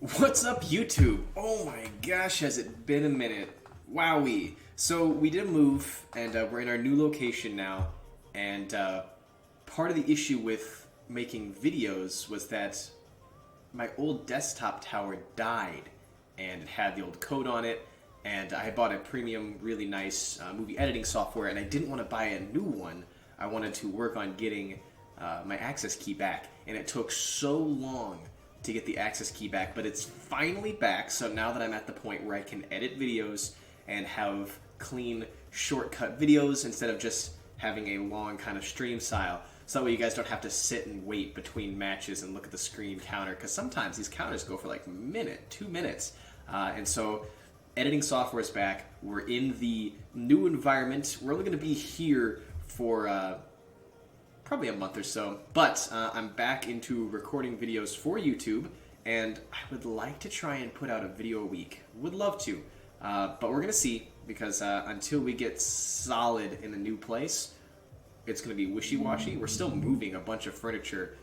What's up, YouTube? Oh my gosh, has it been a minute? Wowee. So we did a move, and we're in our new location now, and part of the issue with making videos was that my old desktop tower died, and it had the old code on it, and I bought a premium, really nice movie editing software, and I didn't want to buy a new one. I wanted to work on getting my access key back, and it took so long to get the access key back, but it's finally back. So now that I'm at the point where I can edit videos and have clean shortcut videos instead of just having a long kind of stream style, so that way you guys don't have to sit and wait between matches and look at the screen counter, because sometimes these counters go for like a minute, 2 minutes. And so editing software is back. We're in the new environment. We're only going to be here for probably a month or so, but I'm back into recording videos for YouTube, and I would like to try and put out a video a week. Would love to, but we're gonna see, because until we get solid in the new place, it's gonna be wishy-washy. We're still moving a bunch of furniture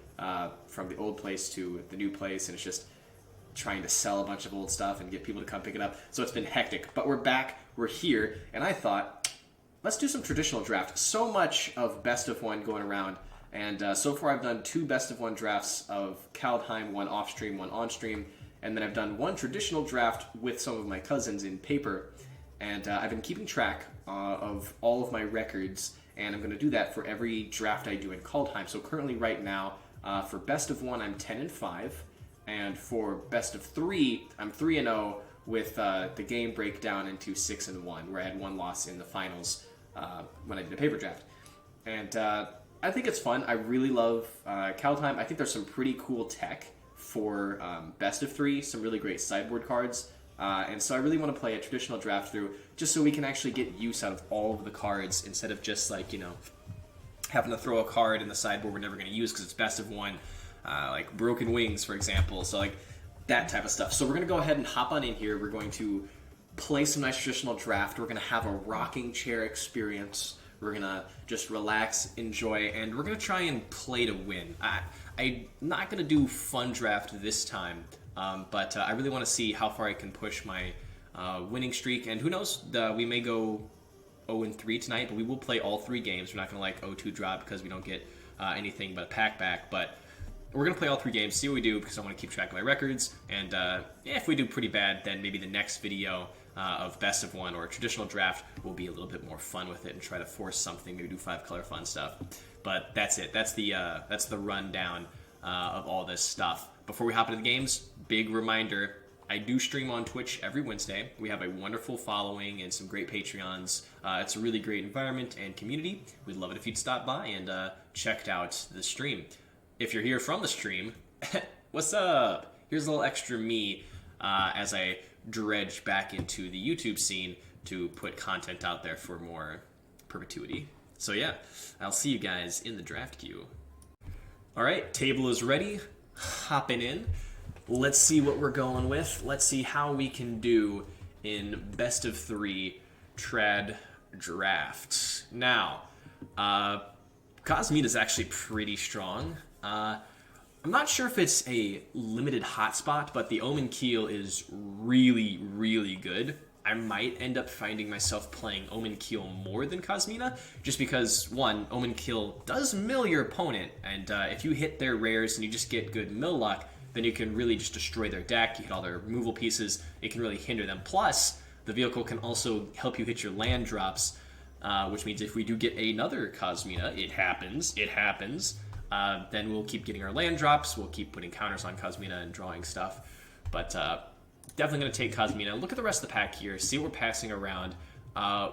from the old place to the new place, and it's just trying to sell a bunch of old stuff and get people to come pick it up. So it's been hectic, but we're back, we're here, and I thought, let's do some traditional draft. So much of best of one going around, and so far I've done 2 best of one drafts of Kaldheim, one off stream, one on stream, and then I've done 1 traditional draft with some of my cousins in paper, and I've been keeping track of all of my records, and I'm going to do that for every draft I do in Kaldheim. So currently right now, for best of 1 I'm 10-5, and for best of 3 I'm 3-0 with the game breakdown into 6-1, where I had 1 loss in the finals when I did a paper draft. And I think it's fun. I really love Kaldheim. I think there's some pretty cool tech for best of 3, some really great sideboard cards. And so I really want to play a traditional draft through, just so we can actually get use out of all of the cards, instead of just like, having to throw a card in the sideboard we're never going to use because it's best of 1, like Broken Wings, for example. So like that type of stuff. So we're going to go ahead and hop on in here. We're going to play some nice traditional draft. We're going to have a rocking chair experience. We're going to just relax, enjoy, and we're going to try and play to win. I'm not going to do fun draft this time, but I really want to see how far I can push my winning streak. And who knows, we may go 0-3 tonight, but we will play all 3 games. We're not going to like 0-2 drop because we don't get anything but a pack back, but we're going to play all 3 games, see what we do, because I want to keep track of my records. And if we do pretty bad, then maybe the next video of best of 1 or a traditional draft will be a little bit more fun with it and try to force something, maybe do 5-color fun stuff. But that's it. That's the rundown of all this stuff. Before we hop into the games, big reminder, I do stream on Twitch every Wednesday. We have a wonderful following and some great Patreons. It's a really great environment and community. We'd love it if you'd stop by and check out the stream. If you're here from the stream, what's up? Here's a little extra me as I dredge back into the YouTube scene to put content out there for more perpetuity. So yeah, I'll see you guys in the draft queue. All right, table is ready. Hopping in. Let's see what we're going with. Let's see how we can do in best of 3 trad draft. Now, Cosmete is actually pretty strong. I'm not sure if it's a limited hotspot, but the Omen Keel is really, really good. I might end up finding myself playing Omen Keel more than Cosmete, just because, 1, Omen Keel does mill your opponent, and if you hit their rares and you just get good mill luck, then you can really just destroy their deck. You hit all their removal pieces, it can really hinder them. Plus, the vehicle can also help you hit your land drops, which means if we do get another Cosmete, it happens, then we'll keep getting our land drops, we'll keep putting counters on Cosmete and drawing stuff. But definitely going to take Cosmete. Look at the rest of the pack here, see what we're passing around.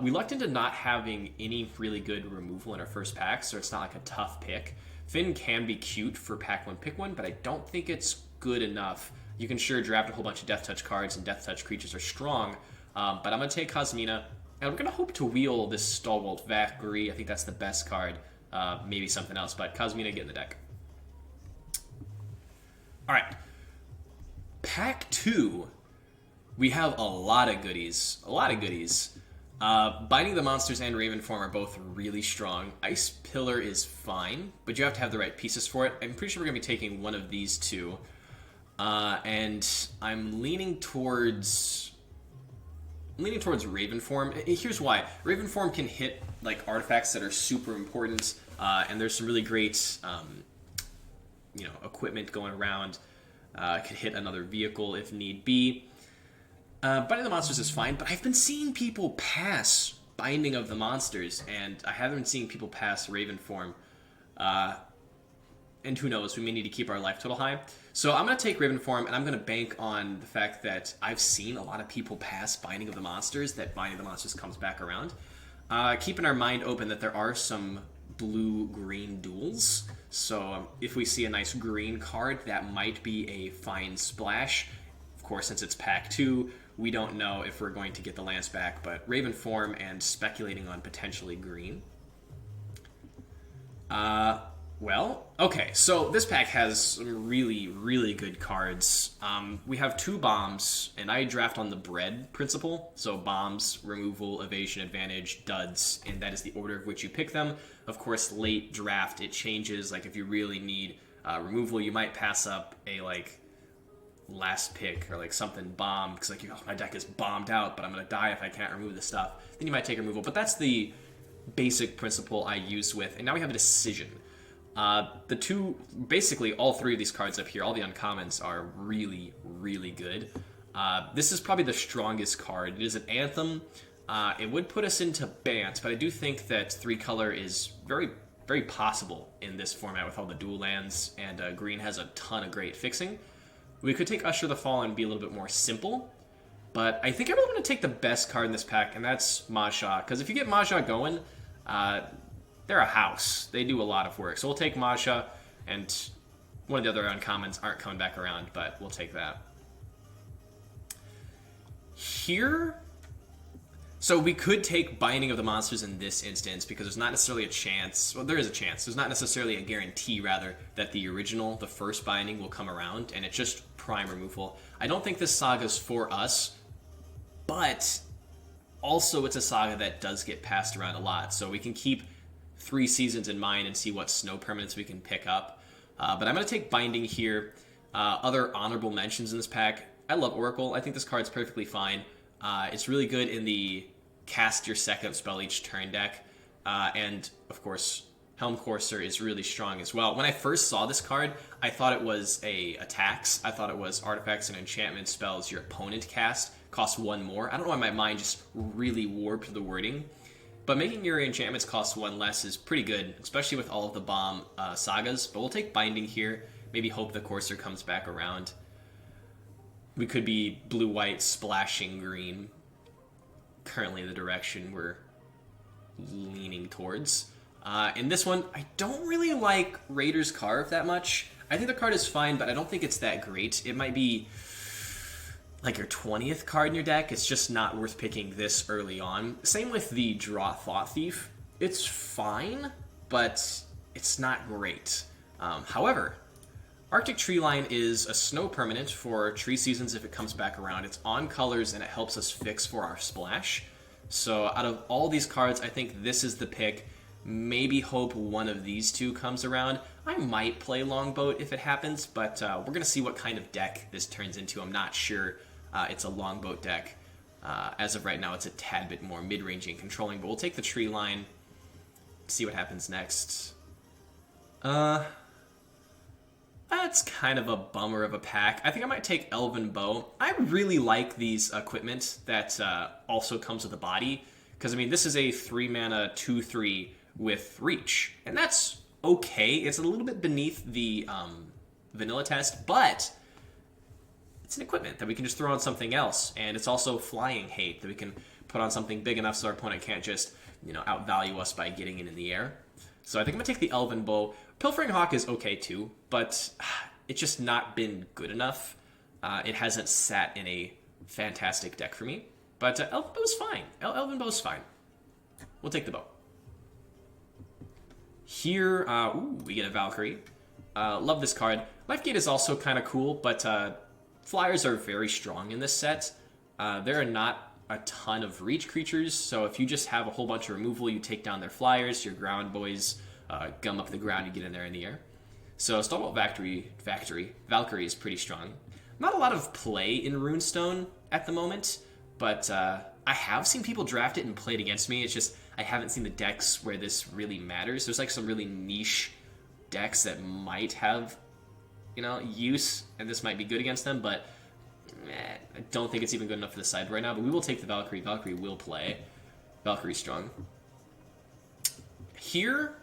We lucked into not having any really good removal in our first pack, so it's not like a tough pick. Finn can be cute for pack 1, pick 1, but I don't think it's good enough. You can sure draft a whole bunch of Death Touch cards, and Death Touch creatures are strong, but I'm going to take Cosmete, and we're going to hope to wheel this Stalwart Valkyrie. I think that's the best card. Maybe something else, but Cosmete get in the deck. Alright. Pack 2, we have a lot of goodies. Binding the Monsters and Ravenform are both really strong. Ice Pillar is fine, but you have to have the right pieces for it. I'm pretty sure we're going to be taking one of these 2. And I'm leaning towards Ravenform. Here's why. Ravenform can hit like artifacts that are super important, and there's some really great equipment going around. Could hit another vehicle if need be. Binding of the Monsters is fine, but I've been seeing people pass Binding of the Monsters, and I haven't been seeing people pass Ravenform. And who knows, we may need to keep our life total high. So I'm going to take Ravenform, and I'm going to bank on the fact that I've seen a lot of people pass Binding of the Monsters, that Binding of the Monsters comes back around. Keeping our mind open that there are some blue-green duels. So if we see a nice green card, that might be a fine splash. Of course, since it's pack 2, we don't know if we're going to get the Lance back, but Ravenform and speculating on potentially green. Well, okay, so this pack has some really, really good cards. We have 2 bombs, and I draft on the bread principle. So bombs, removal, evasion, advantage, duds, and that is the order of which you pick them. Of course, late draft, it changes. Like, if you really need removal, you might pass up a, like, last pick or, like, something bomb, because, like, my deck is bombed out, but I'm going to die if I can't remove this stuff. Then you might take removal, but that's the basic principle I use with, and now we have a decision. The 2, basically all 3 of these cards up here, all the uncommons, are really, really good. This is probably the strongest card. It is an Anthem. It would put us into Bant, but I do think that 3-color is very, very possible in this format with all the dual lands, and green has a ton of great fixing. We could take Usher the Fallen and be a little bit more simple, but I think I'm really going to take the best card in this pack, and that's Mahjong, because if you get Mahjong going, they're a house. They do a lot of work. So we'll take Mahjong, and one of the other uncommons aren't coming back around, but we'll take that. Here, so we could take Binding of the Monsters in this instance, because there's not necessarily a chance, well, there is a chance, there's not necessarily a guarantee, rather, that the original, the first Binding, will come around, and it's just prime removal. I don't think this saga's for us, but also it's a saga that does get passed around a lot, so we can keep 3 seasons in mind and see what snow permanents we can pick up. But I'm going to take Binding here. Other honorable mentions in this pack. I love Oracle. I think this card's perfectly fine. It's really good in the cast your second spell each turn deck. And, of course, Helm Courser is really strong as well. When I first saw this card, I thought it was a tax. I thought it was artifacts and enchantment spells your opponent cast cost 1 more. I don't know why my mind just really warped the wording. But making your enchantments cost 1 less is pretty good, especially with all of the bomb sagas. But we'll take Binding here. Maybe hope the Courser comes back around. We could be blue-white splashing green. Currently the direction we're leaning towards. In this one, I don't really like Raider's Carve that much. I think the card is fine, but I don't think it's that great. It might be like your 20th card in your deck. It's just not worth picking this early on. Same with the Draw Thought Thief. It's fine, but it's not great. However, Arctic Treeline is a snow permanent for 3 seasons if it comes back around. It's on colors and it helps us fix for our splash. So out of all these cards, I think this is the pick. Maybe hope one of these 2 comes around. I might play Longboat if it happens, but we're going to see what kind of deck this turns into. I'm not sure. It's a Longboat deck. As of right now, it's a tad bit more mid-ranging and controlling, but we'll take the tree line, see what happens next. That's kind of a bummer of a pack. I think I might take Elven Bow. I really like these equipment that also comes with a body, because, I mean, this is a 3-mana 2/3 with Reach, and that's okay. It's a little bit beneath the vanilla test, but it's an equipment that we can just throw on something else, and it's also Flying Hate that we can put on something big enough so our opponent can't just, outvalue us by getting it in the air. So I think I'm going to take the Elven Bow. Pilfering Hawk is okay too, but it's just not been good enough. It hasn't sat in a fantastic deck for me, but Elven Bow's fine. Elven Bow's fine. We'll take the bow. Here, we get a Valkyrie. Love this card. Lifegate is also kind of cool, but flyers are very strong in this set. There are not a ton of reach creatures, so if you just have a whole bunch of removal, you take down their flyers, your ground boys gum up the ground, you get in there in the air. So Stalwart Valkyrie is pretty strong. Not a lot of play in Runestone at the moment, but I have seen people draft it and play it against me. It's just I haven't seen the decks where this really matters. There's like some really niche decks that might have, use, and this might be good against them, but I don't think it's even good enough for the sideboard right now. But we will take the Valkyrie. Valkyrie will play. Valkyrie's strong. Here,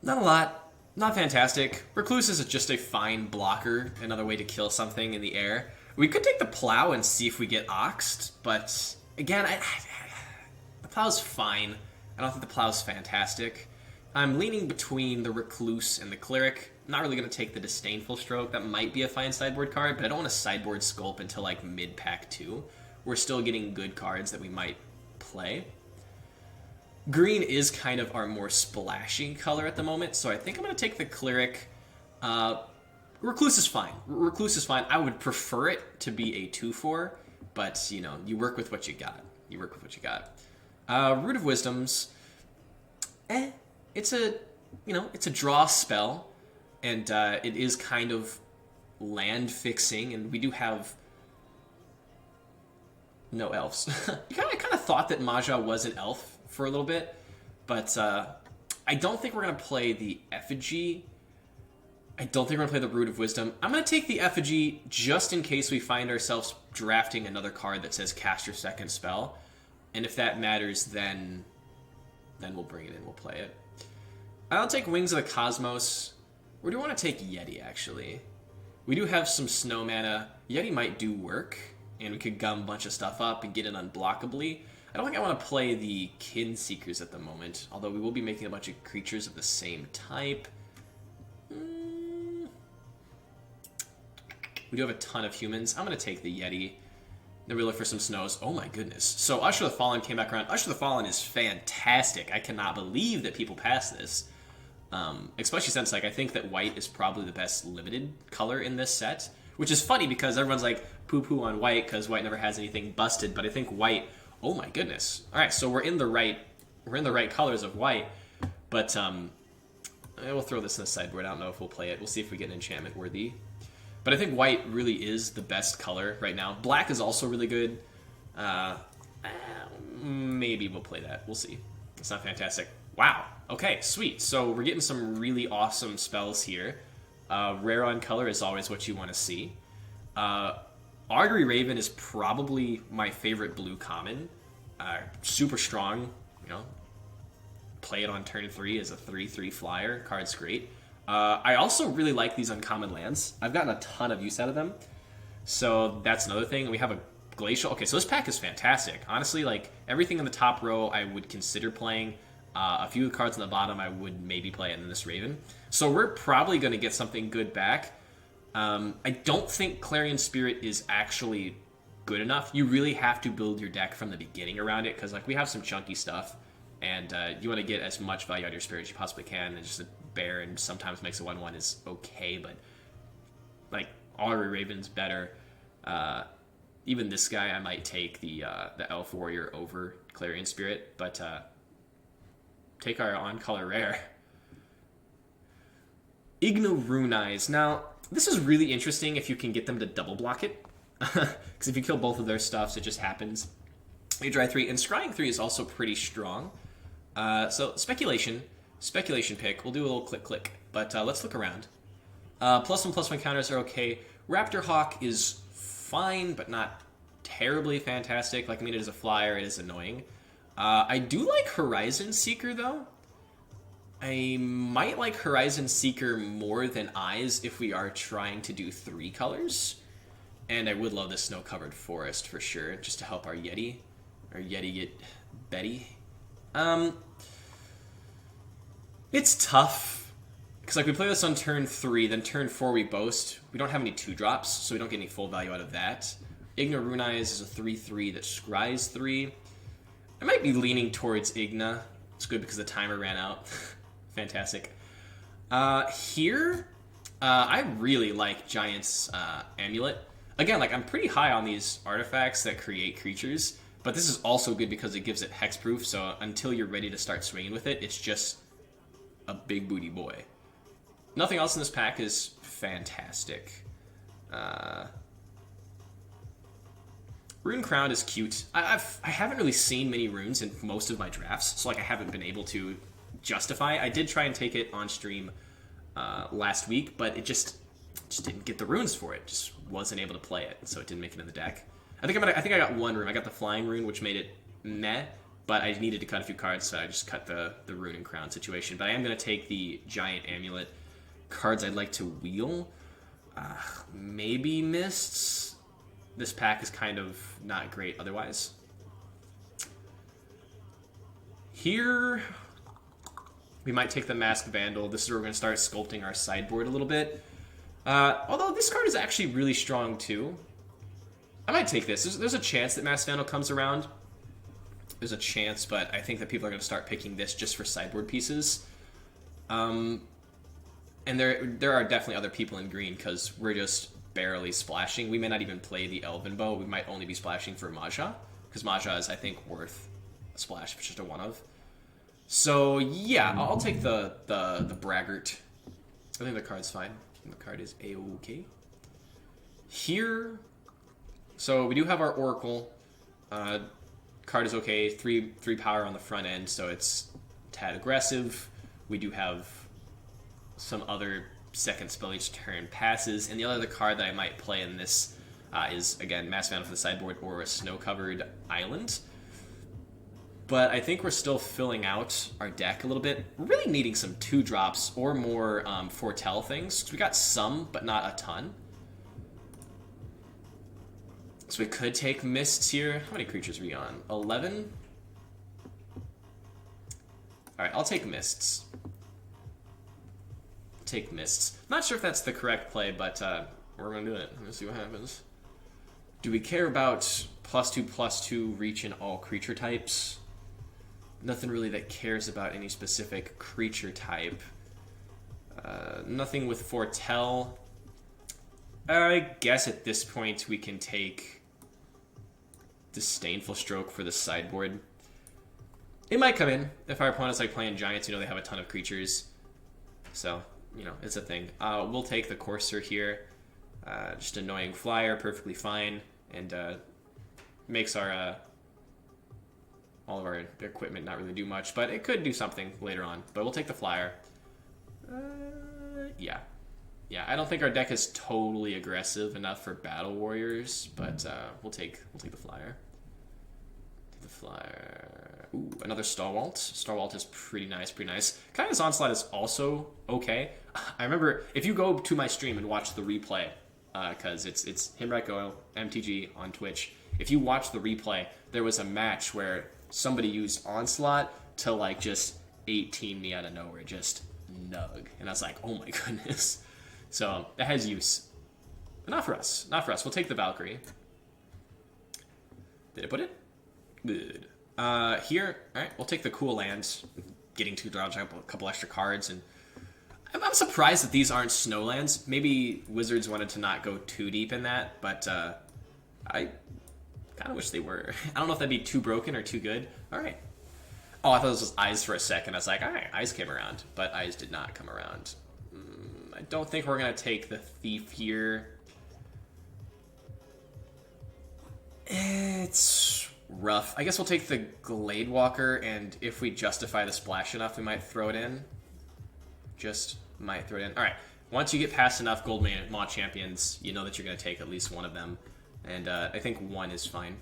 not a lot. Not fantastic. Recluse is just a fine blocker, another way to kill something in the air. We could take the Plow and see if we get Oxed, but again, the Plow's fine. I don't think the Plow's fantastic. I'm leaning between the Recluse and the Cleric. I'm not really going to take the Disdainful Stroke. That might be a fine sideboard card, but I don't want to sideboard Sculpt until like mid-pack 2. We're still getting good cards that we might play. Green is kind of our more splashy color at the moment, so I think I'm going to take the Cleric. Recluse is fine. Recluse is fine. I would prefer it to be a 2/4, but, you work with what you got. Root of Wisdoms, it's a draw spell, and it is kind of land fixing, and we do have no elves. I kind of thought that Maja was an elf for a little bit, but I don't think we're going to play the Effigy. I don't think we're going to play the Root of Wisdom. I'm going to take the Effigy just in case we find ourselves drafting another card that says cast your second spell, and if that matters, then we'll bring it in, we'll play it. I'll take Wings of the Cosmos, or do you want to take Yeti, actually? We do have some snow mana. Yeti might do work, and we could gum a bunch of stuff up and get it unblockably. I don't think I want to play the Kin Seekers at the moment, although we will be making a bunch of creatures of the same type. We do have a ton of humans. I'm going to take the Yeti. Then we look for some snows. Oh my goodness. So Usher the Fallen came back around. Usher the Fallen is fantastic. I cannot believe that people pass this. Especially since I think that white is probably the best limited color in this set. Which is funny because everyone's like poo-poo on white because white never has anything busted. But I think white... Oh my goodness. Alright, so we're in the right colors of white. But we'll throw this in the sideboard. I don't know if we'll play it. We'll see if we get an enchantment worthy. But I think white really is the best color right now. Black is also really good. Maybe we'll play that. We'll see. It's not fantastic. Wow. Okay, sweet. So we're getting some really awesome spells here. Rare on color is always what you want to see. Augury Raven is probably my favorite blue common. Super strong. Play it on turn 3 as a 3/3 flyer. Card's great. I also really like these uncommon lands. I've gotten a ton of use out of them. So that's another thing. We have a Glacial. Okay, so this pack is fantastic. Honestly, everything in the top row I would consider playing. A few of the cards on the bottom I would maybe play, and then this Raven. So we're probably going to get something good back. I don't think Clarion Spirit is actually good enough. You really have to build your deck from the beginning around it, because we have some chunky stuff, and you want to get as much value out of your Spirit as you possibly can, and just a bear and sometimes makes a 1/1 is okay, but Augury Raven's better. Even this guy, I might take the Elf Warrior over Clarion Spirit, but take our on-color rare. Ignarunize. Now, this is really interesting if you can get them to double block it, because if you kill both of their stuffs, it just happens. You draw 3, and Scrying 3 is also pretty strong. So, speculation pick. We'll do a little click, but let's look around. +1/+1 counters are okay. Raptor Hawk is fine, but not terribly fantastic. It is a flyer, it is annoying. I do like Horizon Seeker, though. I might like Horizon Seeker more than Eyes if we are trying to do 3 colors. And I would love the Snow-Covered Forest for sure, just to help our Yeti. Our Yeti get Betty. It's tough. Because we play this on turn 3, then turn 4 we boast. We don't have any 2-drops, so we don't get any full value out of that. Ignarunize is a 3/3 that scries 3. I might be leaning towards Igna. It's good because the timer ran out. Fantastic. Here, I really like Giant's Amulet. Again, I'm pretty high on these artifacts that create creatures, but this is also good because it gives it hexproof, so until you're ready to start swinging with it, it's just a big booty boy. Nothing else in this pack is fantastic. Uh, Rune Crown is cute. I haven't really seen many runes in most of my drafts, so like I haven't been able to justify. I did try and take it on stream last week, but it just didn't get the runes for it. Just wasn't able to play it, so it didn't make it in the deck. I think I got one rune. I got the flying rune, which made it meh, but I needed to cut a few cards, so I just cut the rune and crown situation. But I am going to take the giant amulet. Cards I'd like to wheel. Maybe Mists. This pack is kind of not great otherwise. Here, we might take the Masked Vandal. This is where we're going to start sculpting our sideboard a little bit. Although this card is actually really strong too. I might take this. There's a chance that Masked Vandal comes around. There's a chance, but I think that people are going to start picking this just for sideboard pieces. And there are definitely other people in green because we're just barely splashing. We may not even play the Elven Bow. We might only be splashing for Maja, because Maja is, I think, worth a splash if it's just a one of. So yeah, I'll take the Braggart. I think the card's fine. The card is A-OK. Here, so we do have our Oracle. Card is okay. Three power on the front end, so it's tad aggressive. We do have some other second spell each turn passes, and the other card that I might play in this is, again, Masked Vandal for the sideboard or a snow-covered island. But I think we're still filling out our deck a little bit. We're really needing some 2-drops or more foretell things. We got some, but not a ton. So we could take Mists here. How many creatures are we on? 11? Alright, I'll take Mists. Take Mists. Not sure if that's the correct play, but we're going to do it. Let's see what happens. Do we care about +2/+2 reach in all creature types? Nothing really that cares about any specific creature type. Nothing with Foretell. I guess at this point we can take Disdainful Stroke for the sideboard. It might come in if our opponent's like playing Giants, they have a ton of creatures. So, it's a thing. We'll take the Courser here. Just annoying flyer, perfectly fine, and makes our all of our equipment not really do much, but it could do something later on. But we'll take the flyer. Yeah, I don't think our deck is totally aggressive enough for Battle Warriors, but we'll take the flyer. Take the flyer. Ooh, another Stalwart. Stalwart is pretty nice. Kai's Onslaught is also okay. I remember, if you go to my stream and watch the replay, because it's Himreko MTG on Twitch, if you watch the replay, there was a match where somebody used Onslaught to just 18 me out of nowhere, just nug. And I was like, oh my goodness. So, it has use. But not for us. We'll take the Valkyrie. Did I put it? Good. Here, alright, we'll take the Cool Lands. Getting 2 draws, a couple extra cards, and I'm surprised that these aren't Snowlands. Maybe Wizards wanted to not go too deep in that, but I kind of wish they were. I don't know if that'd be too broken or too good. Alright. Oh, I thought this was Eyes for a second. I was like, alright, Eyes came around, but Eyes did not come around. I don't think we're going to take the Thief here. It's rough. I guess we'll take the Gladewalker, and if we justify the splash enough, we might throw it in. Just might throw it in. Alright, once you get past enough Gold Maw Champions, you know that you're going to take at least one of them. And I think 1 is fine.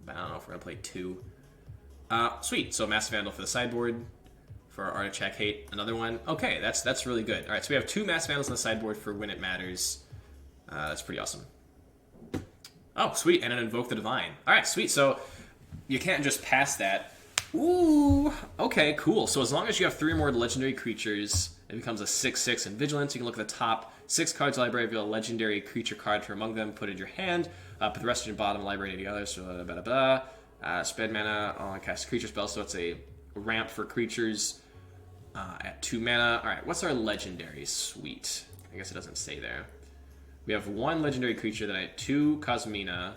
But I don't know if we're going to play 2. Sweet, so Masked Vandal for the sideboard. For our Art of Check Hate, another one. Okay, that's really good. Alright, so we have 2 Masked Vandals on the sideboard for when it matters. That's pretty awesome. Oh, sweet, and an Invoke the Divine. Alright, sweet, so you can't just pass that. Ooh, okay, cool. So as long as you have 3 or more legendary creatures, it becomes a 6/6 in Vigilance. You can look at the top 6 cards of the library, reveal a legendary creature card from among them, put it in your hand, put the rest in your bottom library and the others, so spend mana on cast creature spell, so it's a ramp for creatures at 2 mana. Alright, what's our legendary? Sweet. I guess it doesn't say there. We have 1 legendary creature, then I had 2 Cosmina.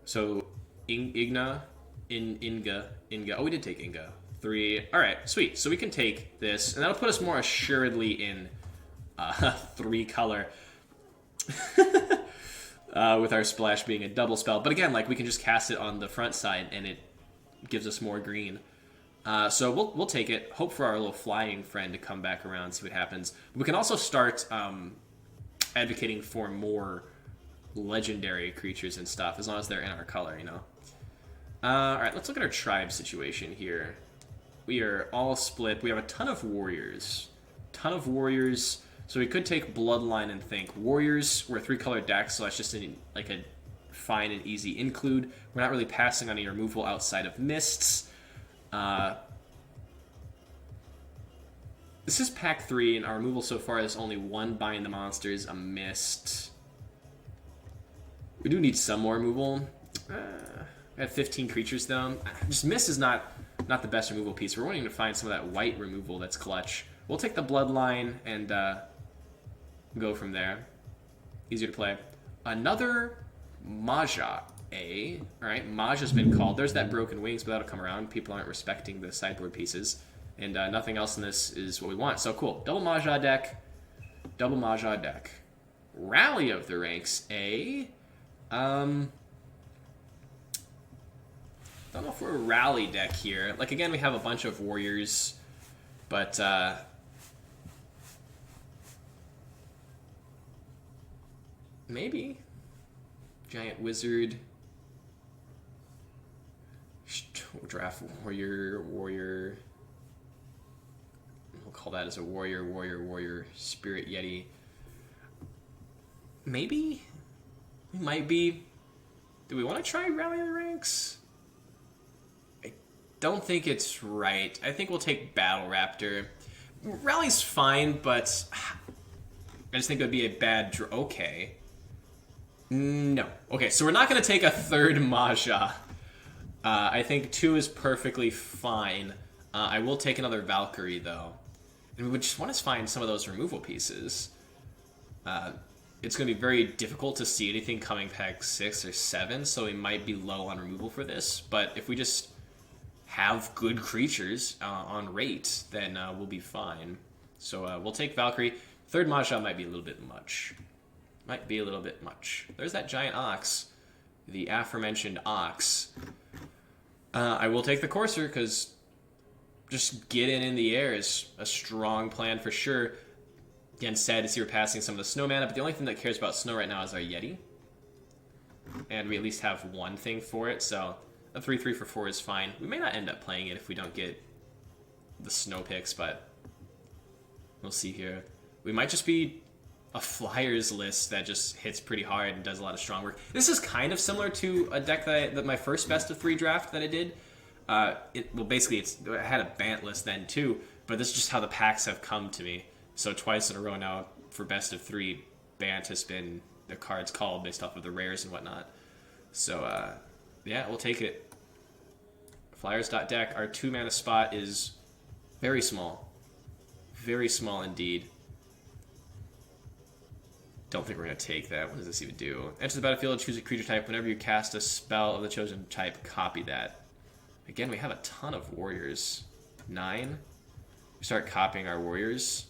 So, Inga. Oh, we did take Inga. 3. Alright, sweet. So we can take this, and that'll put us more assuredly in 3 color with our splash being a double spell. But again, like we can just cast it on the front side and it gives us more green. So we'll take it. Hope for our little flying friend to come back around, see what happens. We can also start advocating for more legendary creatures and stuff, as long as they're in our color, you know. Alright, let's look at our tribe situation here. We are all split. We have a ton of warriors. So we could take Bloodline and think. Warriors, we're a 3-color deck, so that's just like a fine and easy include. We're not really passing on any removal outside of Mists. This is pack 3, and our removal so far is only 1 Bind the Monsters, a Mist. We do need some more removal. We have 15 creatures though. Just Mist is not the best removal piece. We're wanting to find some of that white removal that's clutch. We'll take the Bloodline and go from there. Easier to play. Another Maja. Alright, Maja's been called. There's that Broken Wings, but that'll come around. People aren't respecting the sideboard pieces. And nothing else in this is what we want. So cool. Double Maja deck. Rally of the Ranks. Don't know if we're a rally deck here. Like, again, we have a bunch of warriors, but maybe giant wizard, draft warrior. We'll call that as a warrior, spirit yeti. Maybe we might be. Do we want to try rally the ranks? Don't think it's right. I think we'll take Battle Raptor. Rally's fine, but I just think it would be a bad draw. Okay. No. Okay, so we're not going to take a third Maja. I think 2 is perfectly fine. I will take another Valkyrie, though. And we would just want to find some of those removal pieces. It's going to be very difficult to see anything coming pack 6 or 7, so we might be low on removal for this. But if we just have good creatures on rate, then we'll be fine. So we'll take Valkyrie. Third Maja might be a little bit much. There's that giant ox. The aforementioned ox. I will take the Courser, because just getting in the air is a strong plan for sure. Again, sad to see we're passing some of the snow mana, but the only thing that cares about snow right now is our Yeti. And we at least have one thing for it, so a 3/3 for 4 is fine. We may not end up playing it if we don't get the snow picks, but we'll see here. We might just be a Flyers list that just hits pretty hard and does a lot of strong work. This is kind of similar to a deck that my first best of 3 draft that I did. Basically, I had a Bant list then too, but this is just how the packs have come to me. So twice in a row now for best of 3, Bant has been the cards called based off of the rares and whatnot. So yeah, we'll take it. Flyers.deck, our 2 mana spot is very small. Very small indeed. Don't think we're going to take that. What does this even do? Enter the battlefield, choose a creature type. Whenever you cast a spell of the chosen type, copy that. Again, we have a ton of warriors. 9. We start copying our warriors.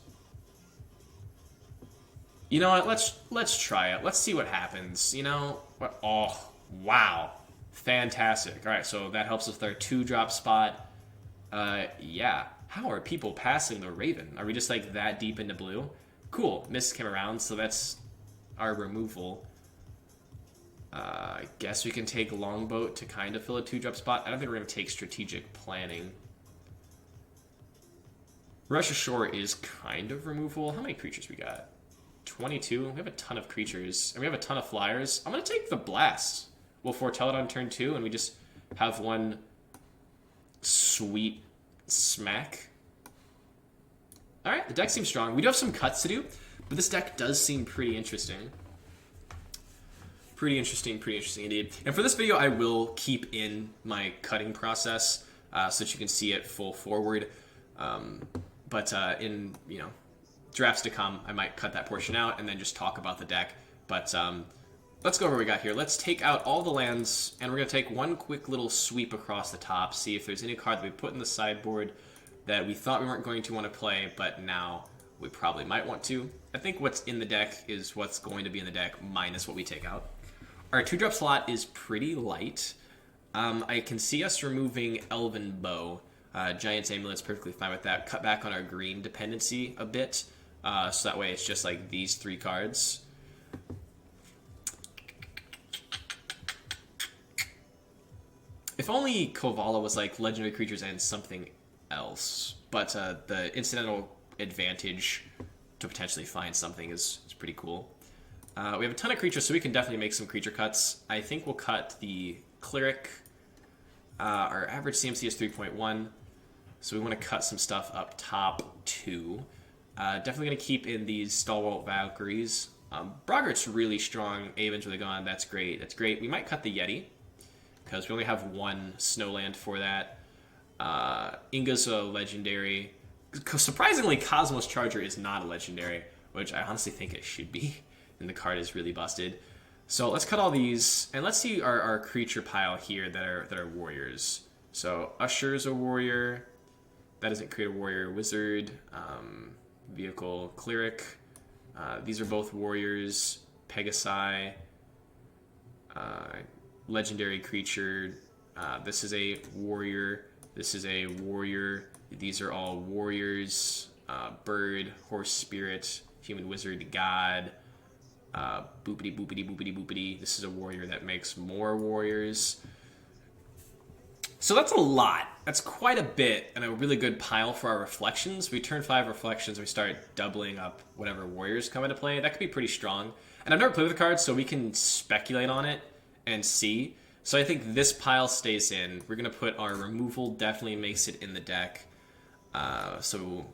You know what? Let's try it. Let's see what happens. You know what? Oh, wow. Fantastic. All right, so that helps us with our 2-drop spot. Yeah. How are people passing the Raven? Are we just like that deep into blue? Cool. Mist came around, so that's our removal. I guess we can take Longboat to kind of fill a 2-drop spot. I don't think we're going to take Strategic Planning. Rush Ashore is kind of removal. How many creatures we got? 22. We have a ton of creatures. And we have a ton of flyers. I'm going to take the Blast. We'll foretell it on turn 2, and we just have one sweet smack. Alright, the deck seems strong. We do have some cuts to do, but this deck does seem pretty interesting. Pretty interesting indeed. And for this video, I will keep in my cutting process so that you can see it full forward. But in, drafts to come, I might cut that portion out and then just talk about the deck. But let's go over what we got here. Let's take out all the lands, and we're going to take one quick little sweep across the top, see if there's any card that we put in the sideboard that we thought we weren't going to want to play, but now we probably might want to. I think what's in the deck is what's going to be in the deck minus what we take out. Our 2-drop slot is pretty light. I can see us removing Elven Bow. Giant's Amulet's perfectly fine with that. Cut back on our green dependency a bit. So that way it's just like these 3 cards. If only Kovala was like legendary creatures and something else. But the incidental advantage to potentially find something is pretty cool. We have a ton of creatures, so we can definitely make some creature cuts. I think we'll cut the Cleric. Our average CMC is 3.1, so we want to cut some stuff up top too. Definitely going to keep in these Stalwart Valkyries. Broggert's really strong. Avon's really gone. That's great. That's great. We might cut the Yeti, because we only have 1 Snowland for that. Inga's a legendary. Surprisingly, Cosmos Charger is not a legendary, which I honestly think it should be, and the card is really busted. So let's cut all these, and let's see our creature pile here that are warriors. So Usher's a warrior. That doesn't create a warrior. Wizard, vehicle, cleric. These are both warriors. Pegasi, legendary creature. This is a warrior. This is a warrior. These are all warriors. Bird, horse spirit, human wizard, god. Boopity, boopity, boopity, boopity. This is a warrior that makes more warriors. So that's a lot. That's quite a bit, and a really good pile for our reflections. We turn 5 reflections, we start doubling up whatever warriors come into play. That could be pretty strong. And I've never played with the card, so we can speculate on it and see. So I think this pile stays in. We're going to put our removal, definitely makes it in the deck. So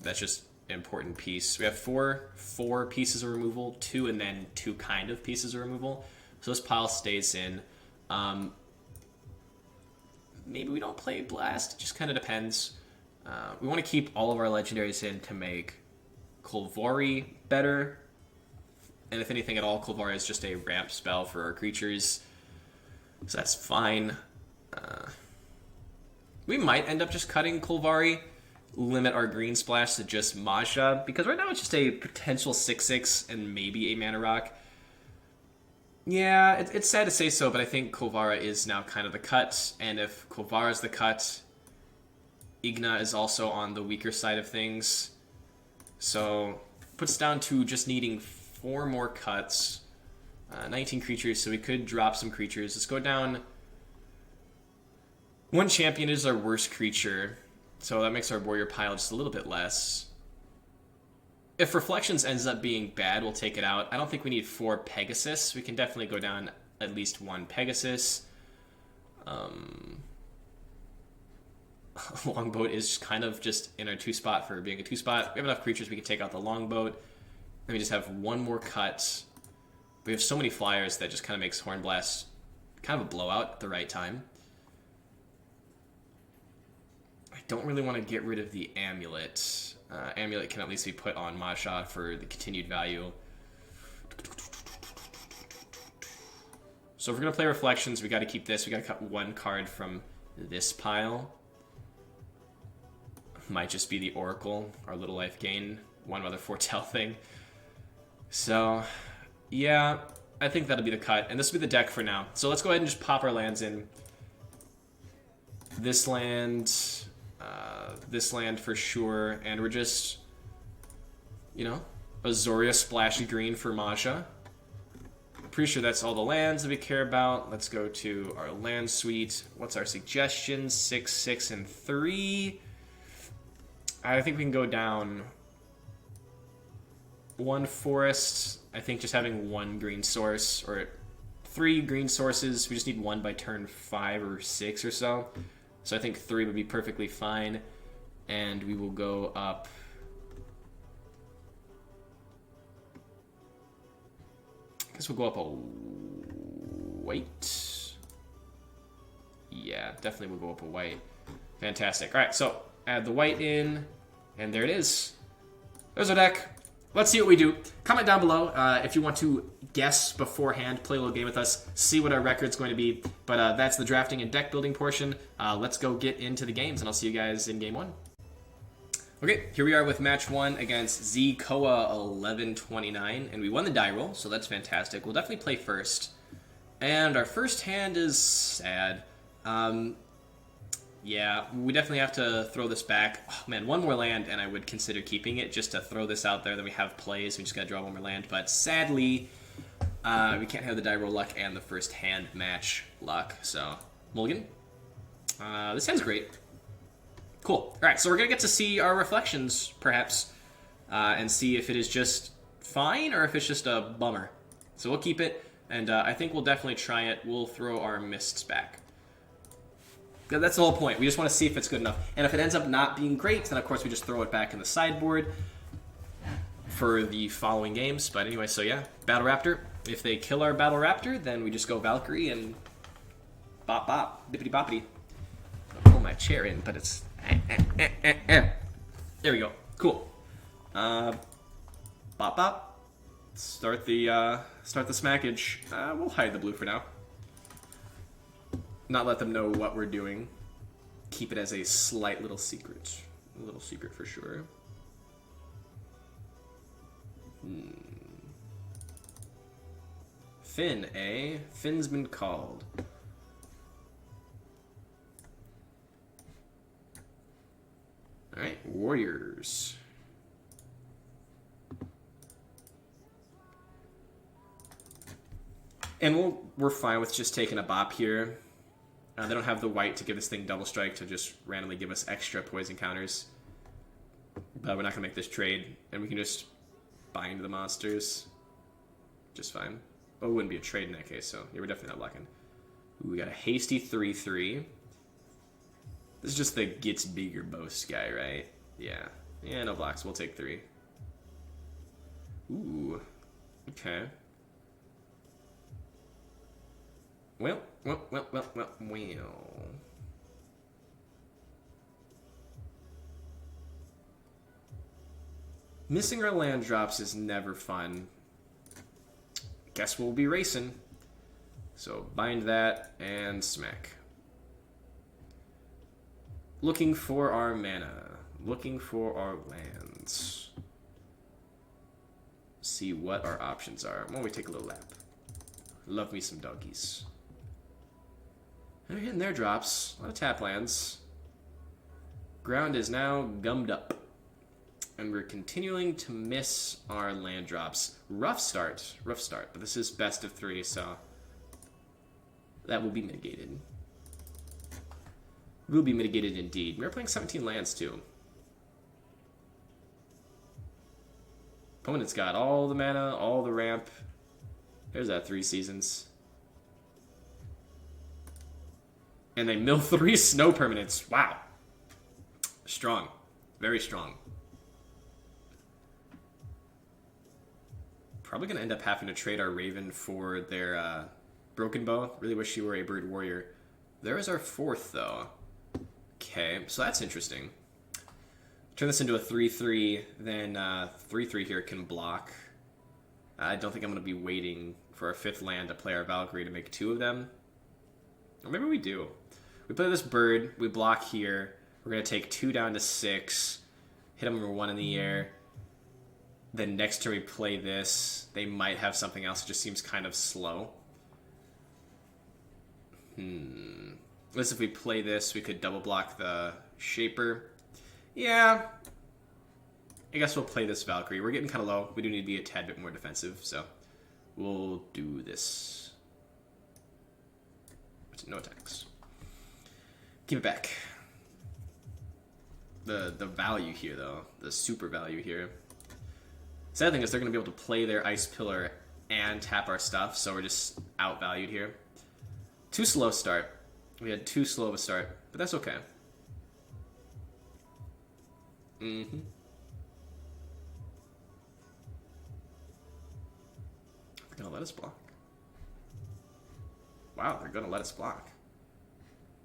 that's just an important piece. We have four pieces of removal, 2 and then 2 kind of pieces of removal. So this pile stays in. Maybe we don't play Blast. It just kind of depends. We want to keep all of our legendaries in to make Kolvari better. And if anything at all, Kolvari is just a ramp spell for our creatures. So that's fine. We might end up just cutting Kolvari, limit our green splash to just Masha, because right now it's just a potential 6/6 and maybe a mana rock. Yeah, it's sad to say so, but I think Kolvara is now kind of the cut, and if Kolvara is the cut, Igna is also on the weaker side of things. So, puts down to just needing 4 more cuts, 19 creatures, so we could drop some creatures. Let's go down. 1 champion is our worst creature, so that makes our warrior pile just a little bit less. If Reflections ends up being bad, we'll take it out. I don't think we need 4 Pegasus. We can definitely go down at least 1 Pegasus. Longboat is kind of just in our 2 spot for being a 2 spot. We have enough creatures, we can take out the Longboat. Then we just have 1 more cut. We have so many flyers that just kind of makes Hornblast kind of a blowout at the right time. I don't really want to get rid of the Amulet. Amulet can at least be put on Masha for the continued value. So if we're going to play Reflections, we got to keep this. We got to cut 1 card from this pile. Might just be the Oracle, our little life gain, 1 other foretell thing. So, yeah, I think that'll be the cut. And this will be the deck for now. So let's go ahead and just pop our lands in. This land for sure, and we're just, you know, Azoria splashy green for Masha. Pretty sure that's all the lands that we care about. Let's go to our land suite. What's our suggestion? 6, 6, and 3. I think we can go down 1 forest. I think just having 1 green source, or 3 green sources. We just need 1 by turn 5 or 6 or so. So I think 3 would be perfectly fine. And we will go up. I guess we'll go up a white. Yeah, definitely we'll go up a white. Fantastic. All right, so add the white in, and there it is. There's our deck. Let's see what we do. Comment down below if you want to guess beforehand, play a little game with us, see what our record's going to be. But that's the drafting and deck building portion. Let's go get into the games, and I'll see you guys in game 1. Okay, here we are with match 1 against Z Koa 1129, and we won the die roll, so that's fantastic. We'll definitely play first. And our first hand is sad. Yeah, we definitely have to throw this back. Oh, man, one more land, and I would consider keeping it just to throw this out there. Then we have plays. We just gotta draw one more land. But sadly, we can't have the die roll luck and the first hand match luck. So, mulligan. This hand's great. Cool. All right, so we're gonna get to see our reflections, perhaps, and see if it is just fine or if it's just a bummer. So we'll keep it, and I think we'll definitely try it. We'll throw our mists back. That's the whole point. We just want to see if it's good enough. And if it ends up not being great, then of course we just throw it back in the sideboard for the following games. But anyway, so yeah, Battle Raptor. If they kill our Battle Raptor, then we just go Valkyrie and bop bop, bippity boppity. I'll pull my chair in, but it's... There we go. Cool. Bop bop. Start the smackage. We'll hide the blue for now. Not let them know what we're doing. Keep it as a slight little secret. A little secret for sure. Finn, eh? Finn's been called. Alright, Warriors. And we're fine with just taking a bop here. They don't have the white to give this thing double strike to just randomly give us extra poison counters. But we're not going to make this trade. And we can just bind the monsters. Just fine. Oh, it wouldn't be a trade in that case, so yeah, we're definitely not blocking. Ooh, we got a hasty 3/3. This is just the gets bigger boast guy, right? Yeah. Yeah, no blocks. We'll take 3. Ooh. Okay. Well. Missing our land drops is never fun. Guess we'll be racing. So bind that and smack. Looking for our mana. Looking for our lands. See what our options are. Why don't we take a little lap? Love me some doggies. They're hitting their drops. A lot of tap lands. Ground is now gummed up. And we're continuing to miss our land drops. Rough start, but this is best of 3, so that will be mitigated. Will be mitigated indeed. We're playing 17 lands too. Opponent's got all the mana, all the ramp. There's that 3 seasons. And they mill 3 snow permanents. Wow. Strong. Very strong. Probably going to end up having to trade our Raven for their Broken Bow. Really wish she were a Bird Warrior. There is our 4th, though. Okay, so that's interesting. Turn this into a 3/3, then 3/3 here can block. I don't think I'm going to be waiting for our 5th land to play our Valkyrie to make 2 of them. Or maybe we do. We play this bird, we block here. We're going to take 2 down to 6. Hit them for 1 in the air. Then next turn we play this. They might have something else. It just seems kind of slow. At least if we play this, we could double block the Shaper. Yeah. I guess we'll play this Valkyrie. We're getting kind of low. We do need to be a tad bit more defensive, so we'll do this. No attacks. Keep it back. The value here, though. The super value here. Sad thing is they're going to be able to play their Ice Pillar and tap our stuff, so we're just outvalued here. Too slow start. We had too slow of a start, but that's okay. They're going to let us block. Wow, they're going to let us block.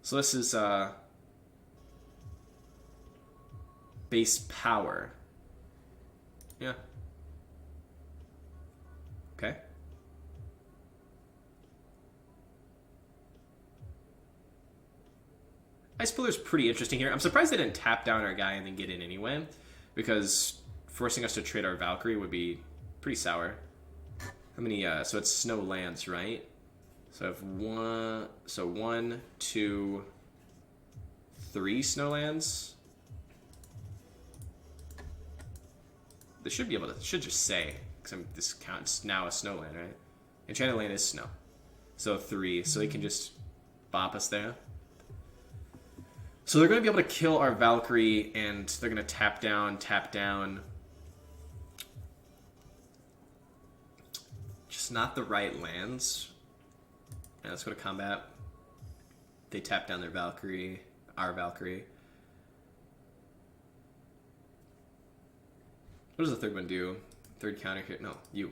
So this is base power. Yeah. Okay. Ice Pillar's pretty interesting here. I'm surprised they didn't tap down our guy and then get in anyway, because forcing us to trade our Valkyrie would be pretty sour. How many, so it's snow lands, right? So I have one, two, three snow lands. They should be able to, should just say, because this counts now as snow land, right? Enchanted land is snow. So 3, so they can just bop us there. So they're going to be able to kill our Valkyrie, and they're going to tap down. Just not the right lands. Yeah, let's go to combat. They tap down their Valkyrie, our Valkyrie. What does the third one do? Third counter here. No, you.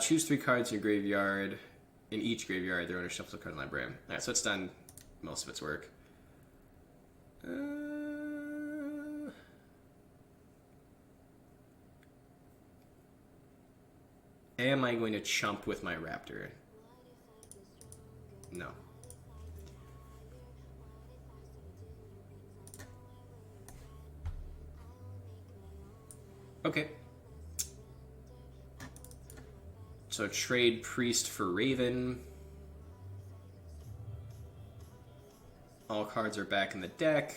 Choose 3 cards in your graveyard. In each graveyard, their owner shuffles a card in the library. Alright, so it's done most of its work. Am I going to chump with my Raptor? No. Okay. So trade Priest for Raven. All cards are back in the deck.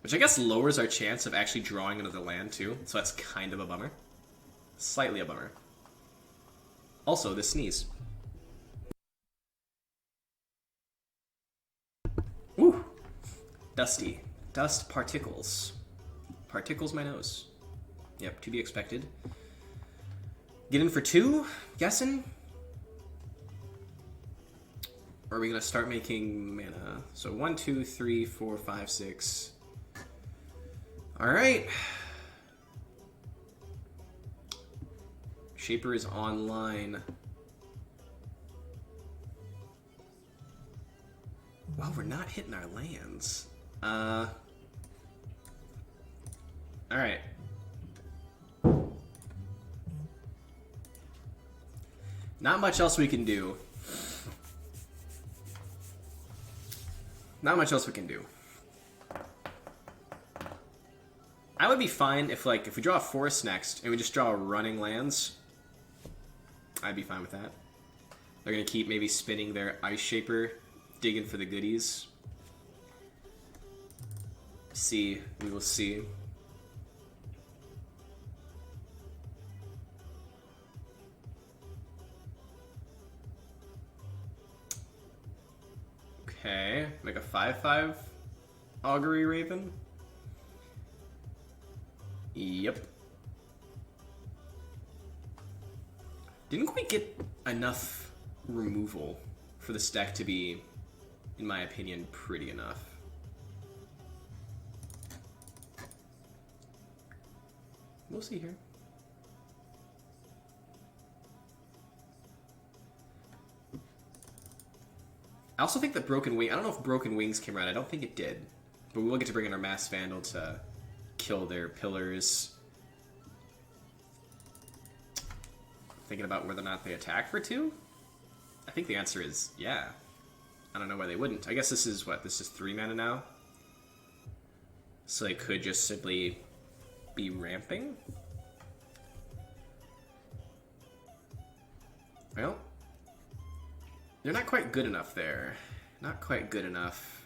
Which I guess lowers our chance of actually drawing another land too, so that's kind of a bummer. Slightly a bummer. Also, this sneeze. Woo! Dusty. Dust particles. Particles my nose. Yep, to be expected. Get in for 2? Guessing? Or are we gonna start making mana? So 1, 2, 3, 4, 5, 6. Alright. Shaper is online. Wow, we're not hitting our lands. Alright. Not much else we can do. Not much else we can do. I would be fine if, like, if we draw a forest next and we just draw running lands. I'd be fine with that. They're gonna keep maybe spinning their Ice Shaper, digging for the goodies. See, we will see. Okay, make a 5/5 Augury Raven. Yep. Didn't quite get enough removal for this deck to be, in my opinion, pretty enough. We'll see here. I also think that Broken Wing, I don't know if Broken Wings came around, I don't think it did. But we will get to bring in our Mass Vandal to kill their pillars. Thinking about whether or not they attack for 2? I think the answer is yeah. I don't know why they wouldn't. I guess this is what? This is 3 mana now? So they could just simply be ramping? Well, they're not quite good enough there. Not quite good enough.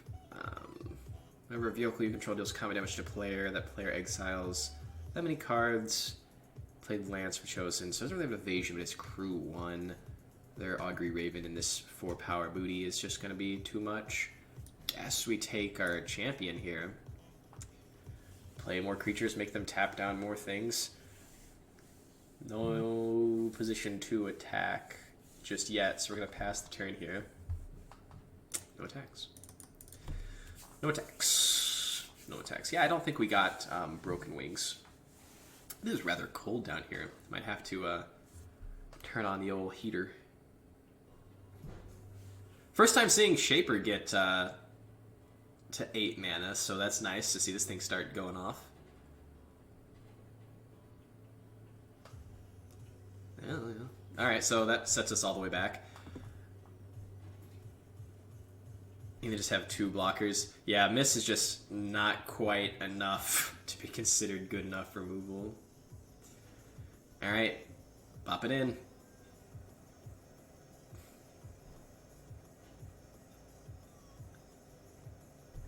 Whenever a vehicle you control deals combat damage to a player, that player exiles that many cards. Played Lance for Chosen. So doesn't really have evasion, but it's crew 1. Their Augury Raven in this 4-power booty is just going to be too much. Guess we take our champion here. Play more creatures, make them tap down more things. No position to attack just yet, so we're going to pass the turn here. No attacks. No attacks. No attacks. Yeah, I don't think we got Broken Wings. It is rather cold down here. Might have to turn on the old heater. First time seeing Shaper get to 8 mana, so that's nice to see this thing start going off. Yeah. Alright, so that sets us all the way back. You can just have 2 blockers. Yeah, miss is just not quite enough to be considered good enough removal. Alright, pop it in.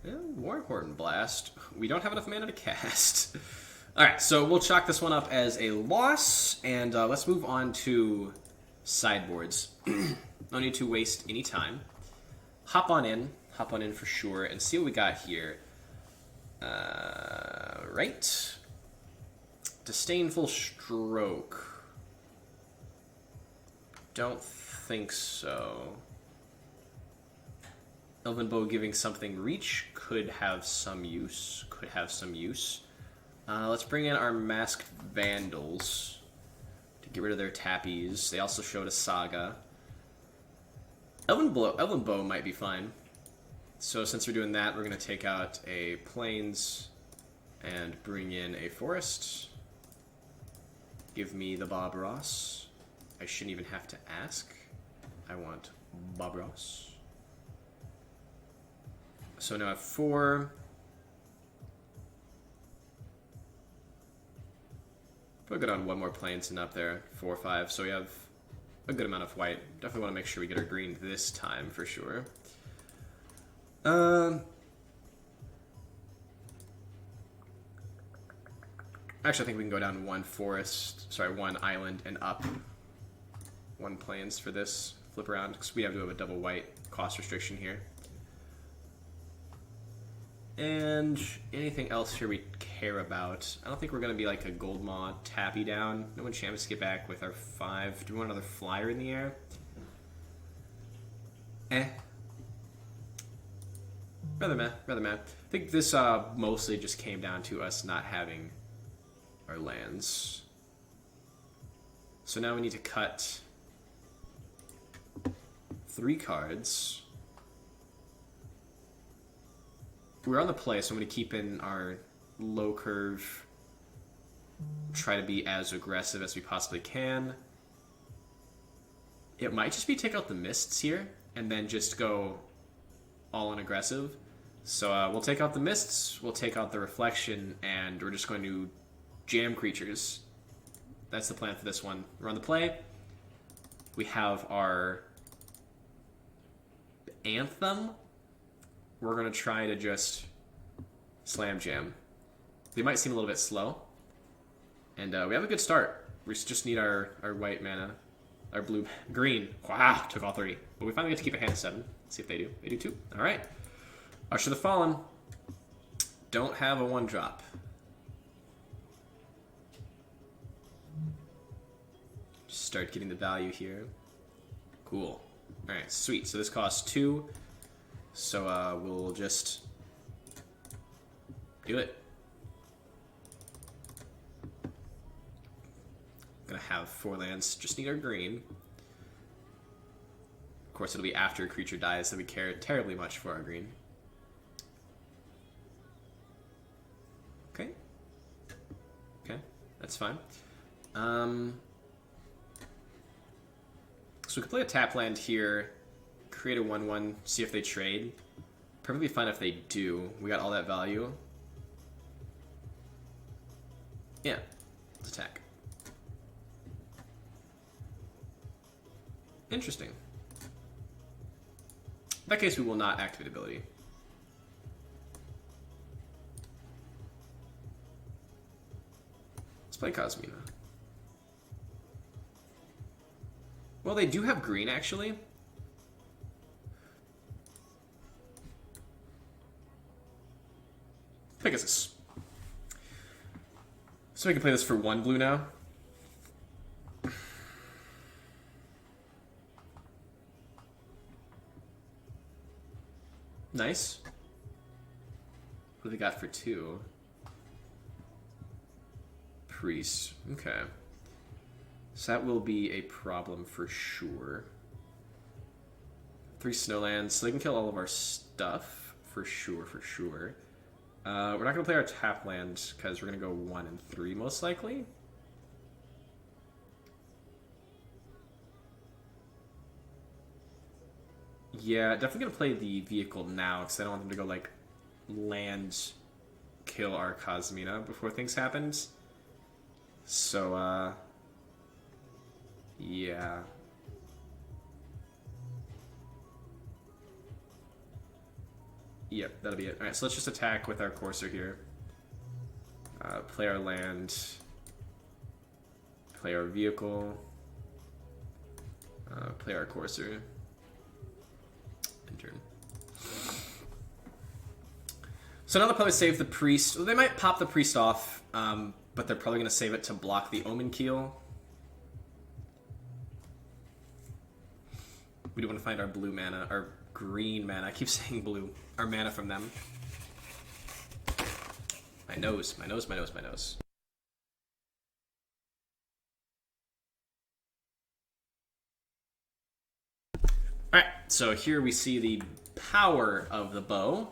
Yeah, more important blast. We don't have enough mana to cast. Alright, so we'll chalk this one up as a loss, and let's move on to sideboards. No need to waste any time. Hop on in for sure, and see what we got here. Right. Disdainful Stroke. Don't think so. Elven Bow giving something reach could have some use. Let's bring in our Masked Vandals to get rid of their tappies. They also showed a Saga. Elven Bow might be fine. So since we're doing that, we're going to take out a Plains and bring in a Forest. Give me the Bob Ross. I shouldn't even have to ask. I want Bob Ross. So now I have 4. Put good on 1 more Plains and up there. 4 or 5. So we have a good amount of white. Definitely want to make sure we get our green this time for sure. Actually, I think we can go down 1 forest. Sorry, 1 island and up 1 Plains for this flip around because we have to have a double white cost restriction here. And anything else here we care about? I don't think we're going to be like a Gold Maw tappy down. No enchantments to get back with our 5. Do we want another flyer in the air? Rather meh. I think this mostly just came down to us not having our lands. So now we need to cut 3 cards. We're on the play, so I'm going to keep in our low curve. Try to be as aggressive as we possibly can. It might just be take out the mists here, and then just go all in aggressive. So we'll take out the mists, we'll take out the reflection, and we're just going to jam creatures. That's the plan for this one. We're on the play. We have our Anthem. We're going to try to just slam jam. They might seem a little bit slow. And we have a good start. We just need our white mana. Our green. Wow, took all 3. But we finally get to keep a hand of 7. Let's see if they do. They do too. All right. Usher the Fallen. Don't have a 1-drop. Just start getting the value here. Cool. All right, sweet. So this costs 2. So we'll just do it. Gonna have 4 lands. Just need our green. Of course, it'll be after a creature dies that we care terribly much for our green. Okay. Okay, that's fine. So we could play a tap land here, create a 1/1, see if they trade. Perfectly fine if they do. We got all that value. Yeah, let's attack. Interesting. In that case, we will not activate ability. Let's play Cosmina. Well, they do have green, actually. Pegasus. So we can play this for 1 blue now. Nice. What do they got for 2? Priest. Okay. So that will be a problem for sure. 3 snowlands, so they can kill all of our stuff for sure, we're not going to play our tap land because we're going to go 1 and 3 most likely. Yeah, definitely gonna play the vehicle now because I don't want them to go like land kill our Cosmina before things happened. So yeah. Yep, that'll be it. Alright, so let's just attack with our Courser here. Play our land. Play our vehicle. Play our Courser. End turn. So now they'll probably save the Priest. Well, they might pop the Priest off, but they're probably going to save it to block the Omen Keel. We do want to find our blue mana, our green mana. I keep saying blue. Our mana from them. My nose, my nose, my nose, my nose. Alright, so here we see the power of the bow.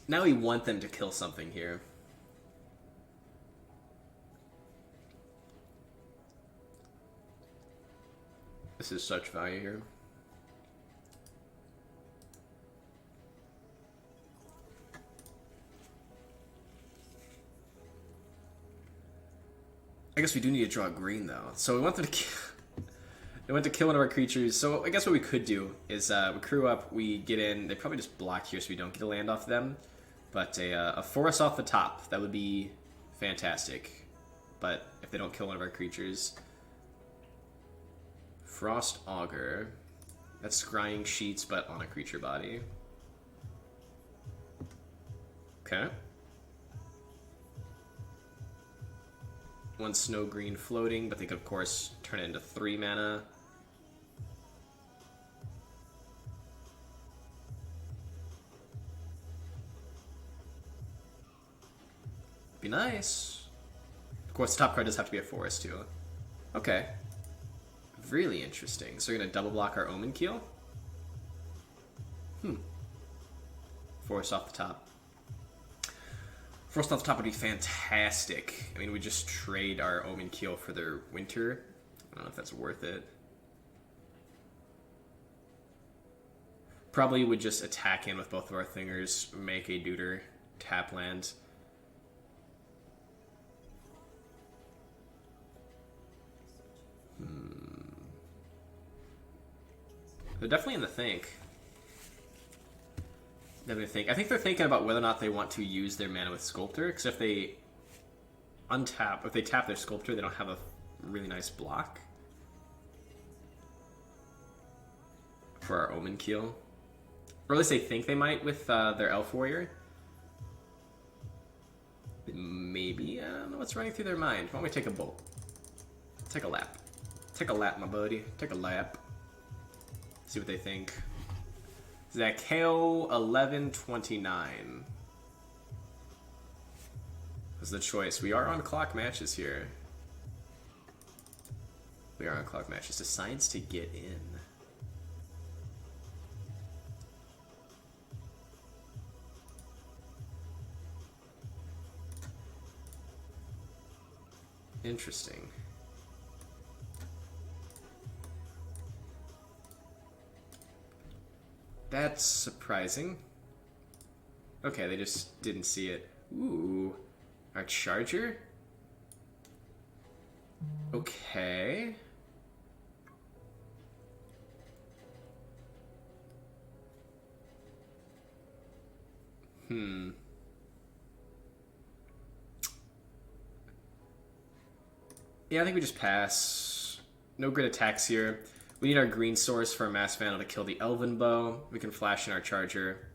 Now we want them to kill something here. This is such value here. I guess we do need to draw green though. So we want them to kill... They want to kill one of our creatures. So I guess what we could do is we crew up, we get in. They probably just block here so we don't get a land off them. But a forest off the top, that would be fantastic. But if they don't kill one of our creatures... Frost Augur. That's scrying sheets, but on a creature body. Okay. One snow green floating, but they could of course turn it into 3 mana. Be nice. Of course, the top card does have to be a forest too. Okay. Really interesting. So we're gonna double block our Omen Keel. Forest off the top. Forest off the top would be fantastic. I mean, we just trade our Omen Keel for their winter. I don't know if that's worth it. Probably would just attack in with both of our thingers, make a Deuter, tap land. They're definitely in the think. Definitely think. I think they're thinking about whether or not they want to use their mana with Sculptor, because if they untap, if they tap their Sculptor, they don't have a really nice block for our Omen Keel. Or at least they think they might with their Elf Warrior. Maybe. I don't know what's running through their mind. Why don't we take a bolt? Take a lap. Take a lap, my buddy. Take a lap. See what they think. Zakeo 1129 was the choice. We are on clock matches here. We are on clock matches. Decides to get in. Interesting. That's surprising. Okay, they just didn't see it. Ooh. Our charger? Okay. Yeah, I think we just pass. No grid attacks here. We need our green source for a mass vandal to kill the Elven Bow. We can flash in our charger.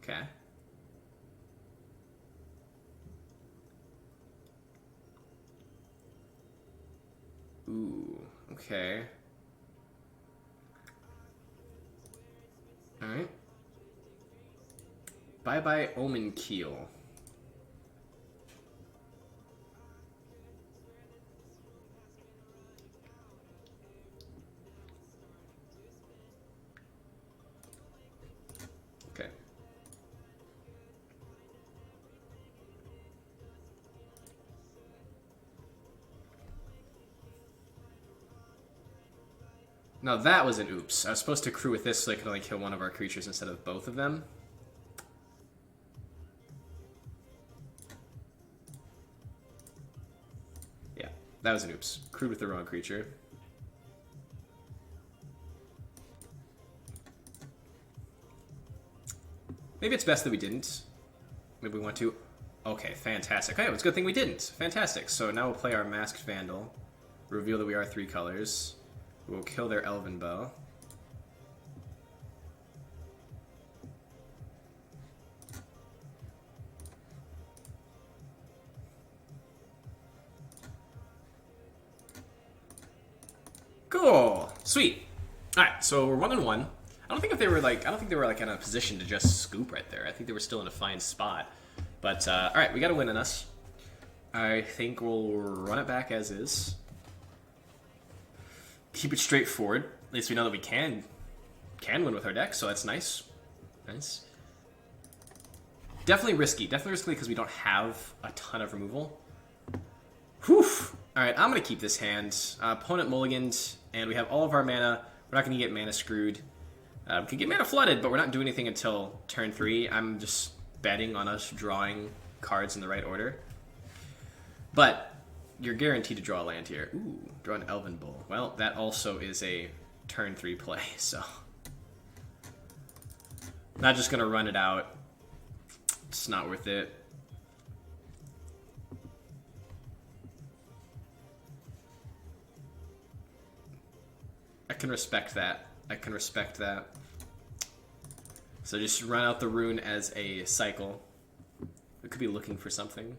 Okay. Ooh, okay. Alright. Bye-bye Omen Keel. Okay. Now that was an oops. I was supposed to crew with this so I could only kill one of our creatures instead of both of them. Yeah, that was an oops. Crewed with the wrong creature. Maybe it's best that we didn't. Maybe we want to. Okay, fantastic. Okay, it's a good thing we didn't. Fantastic. So now we'll play our Masked Vandal. Reveal that we are 3 colors. We'll kill their Elven Bow. Cool. Sweet. Alright, so we're 1-1. I don't think they were like in a position to just scoop right there. I think they were still in a fine spot. But alright, we got a win in us. I think we'll run it back as is. Keep it straightforward. At least we know that we can win with our deck, so that's nice. Nice. Definitely risky. Definitely risky because we don't have a ton of removal. Whew. Alright, I'm going to keep this hand. Opponent mulligans, and we have all of our mana. We're not going to get mana screwed. We could get mana flooded, but we're not doing anything until turn 3. I'm just betting on us drawing cards in the right order. But you're guaranteed to draw a land here. Ooh, draw an Elven Bull. Well, that also is a turn 3 play, so... Not just going to run it out. It's not worth it. I can respect that. I can respect that. So just run out the rune as a cycle. We could be looking for something.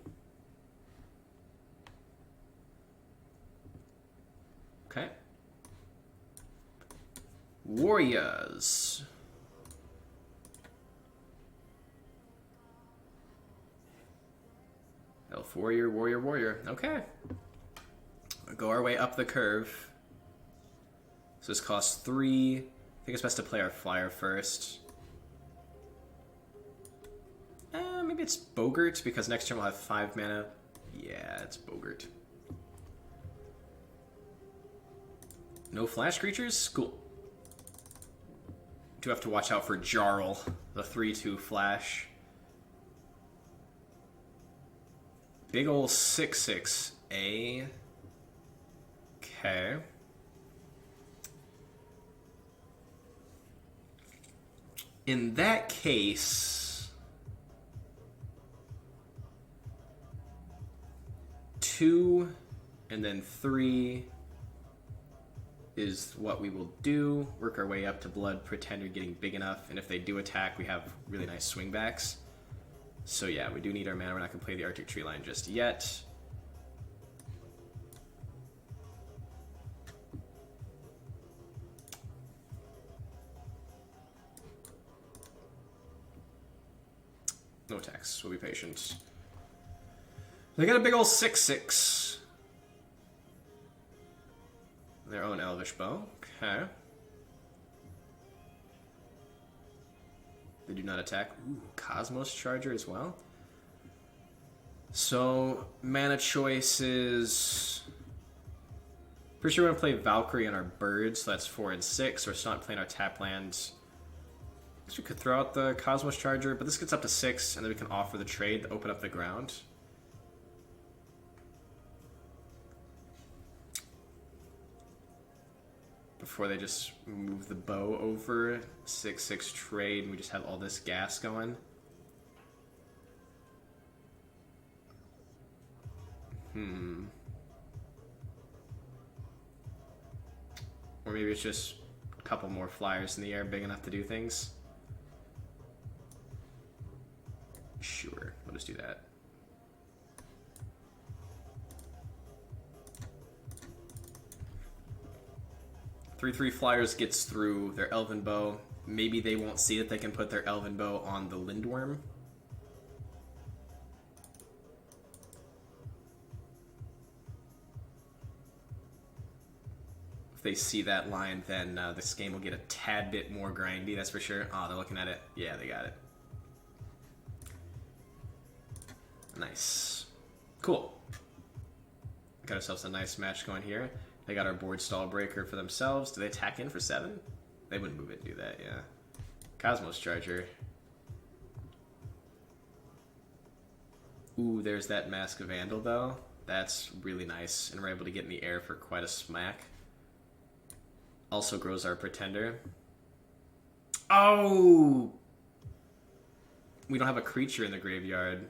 Okay. Warriors. Elf warrior, warrior, warrior. Okay. We'll go our way up the curve. So this costs 3. I think it's best to play our flyer first. Maybe it's Bogart, because next turn we'll have 5 mana. Yeah, it's Bogart. No flash creatures? Cool. Do have to watch out for Jarl, the 3/2 flash. Big ol' 6/6. Okay. In that case... 2 and then 3 is what we will do. Work our way up to blood, pretend we're getting big enough, and if they do attack, we have really nice swingbacks. So yeah, we do need our mana. We're not going to play the Arctic Tree Line just yet. No attacks. We'll be patient. They got a big old 6/6. Their own Elvish Bow. Okay. They do not attack. Ooh, Cosmos Charger as well. So, mana choice is... Pretty sure we're going to play Valkyrie on our birds, so that's 4 and 6. We're still not playing our tap lands. I guess we could throw out the Cosmos Charger, but this gets up to 6, and then we can offer the trade to open up the ground. Before they just move the bow over, 6/6 trade, and we just have all this gas going. Or maybe it's just a couple more flyers in the air big enough to do things. Sure, we'll just do that. Three flyers gets through their Elven Bow. Maybe they won't see that they can put their Elven Bow on the Lindworm. If they see that line, then this game will get a tad bit more grindy, that's for sure. Oh, they're looking at it. Yeah, they got it. Nice. Cool. Got ourselves a nice match going here. They got our board stall breaker for themselves. Do they attack in for 7? They wouldn't move it and do that, yeah. Cosmos Charger. Ooh, there's that Mask of Vandal, though. That's really nice, and we're able to get in the air for quite a smack. Also grows our Pretender. Oh! We don't have a creature in the graveyard.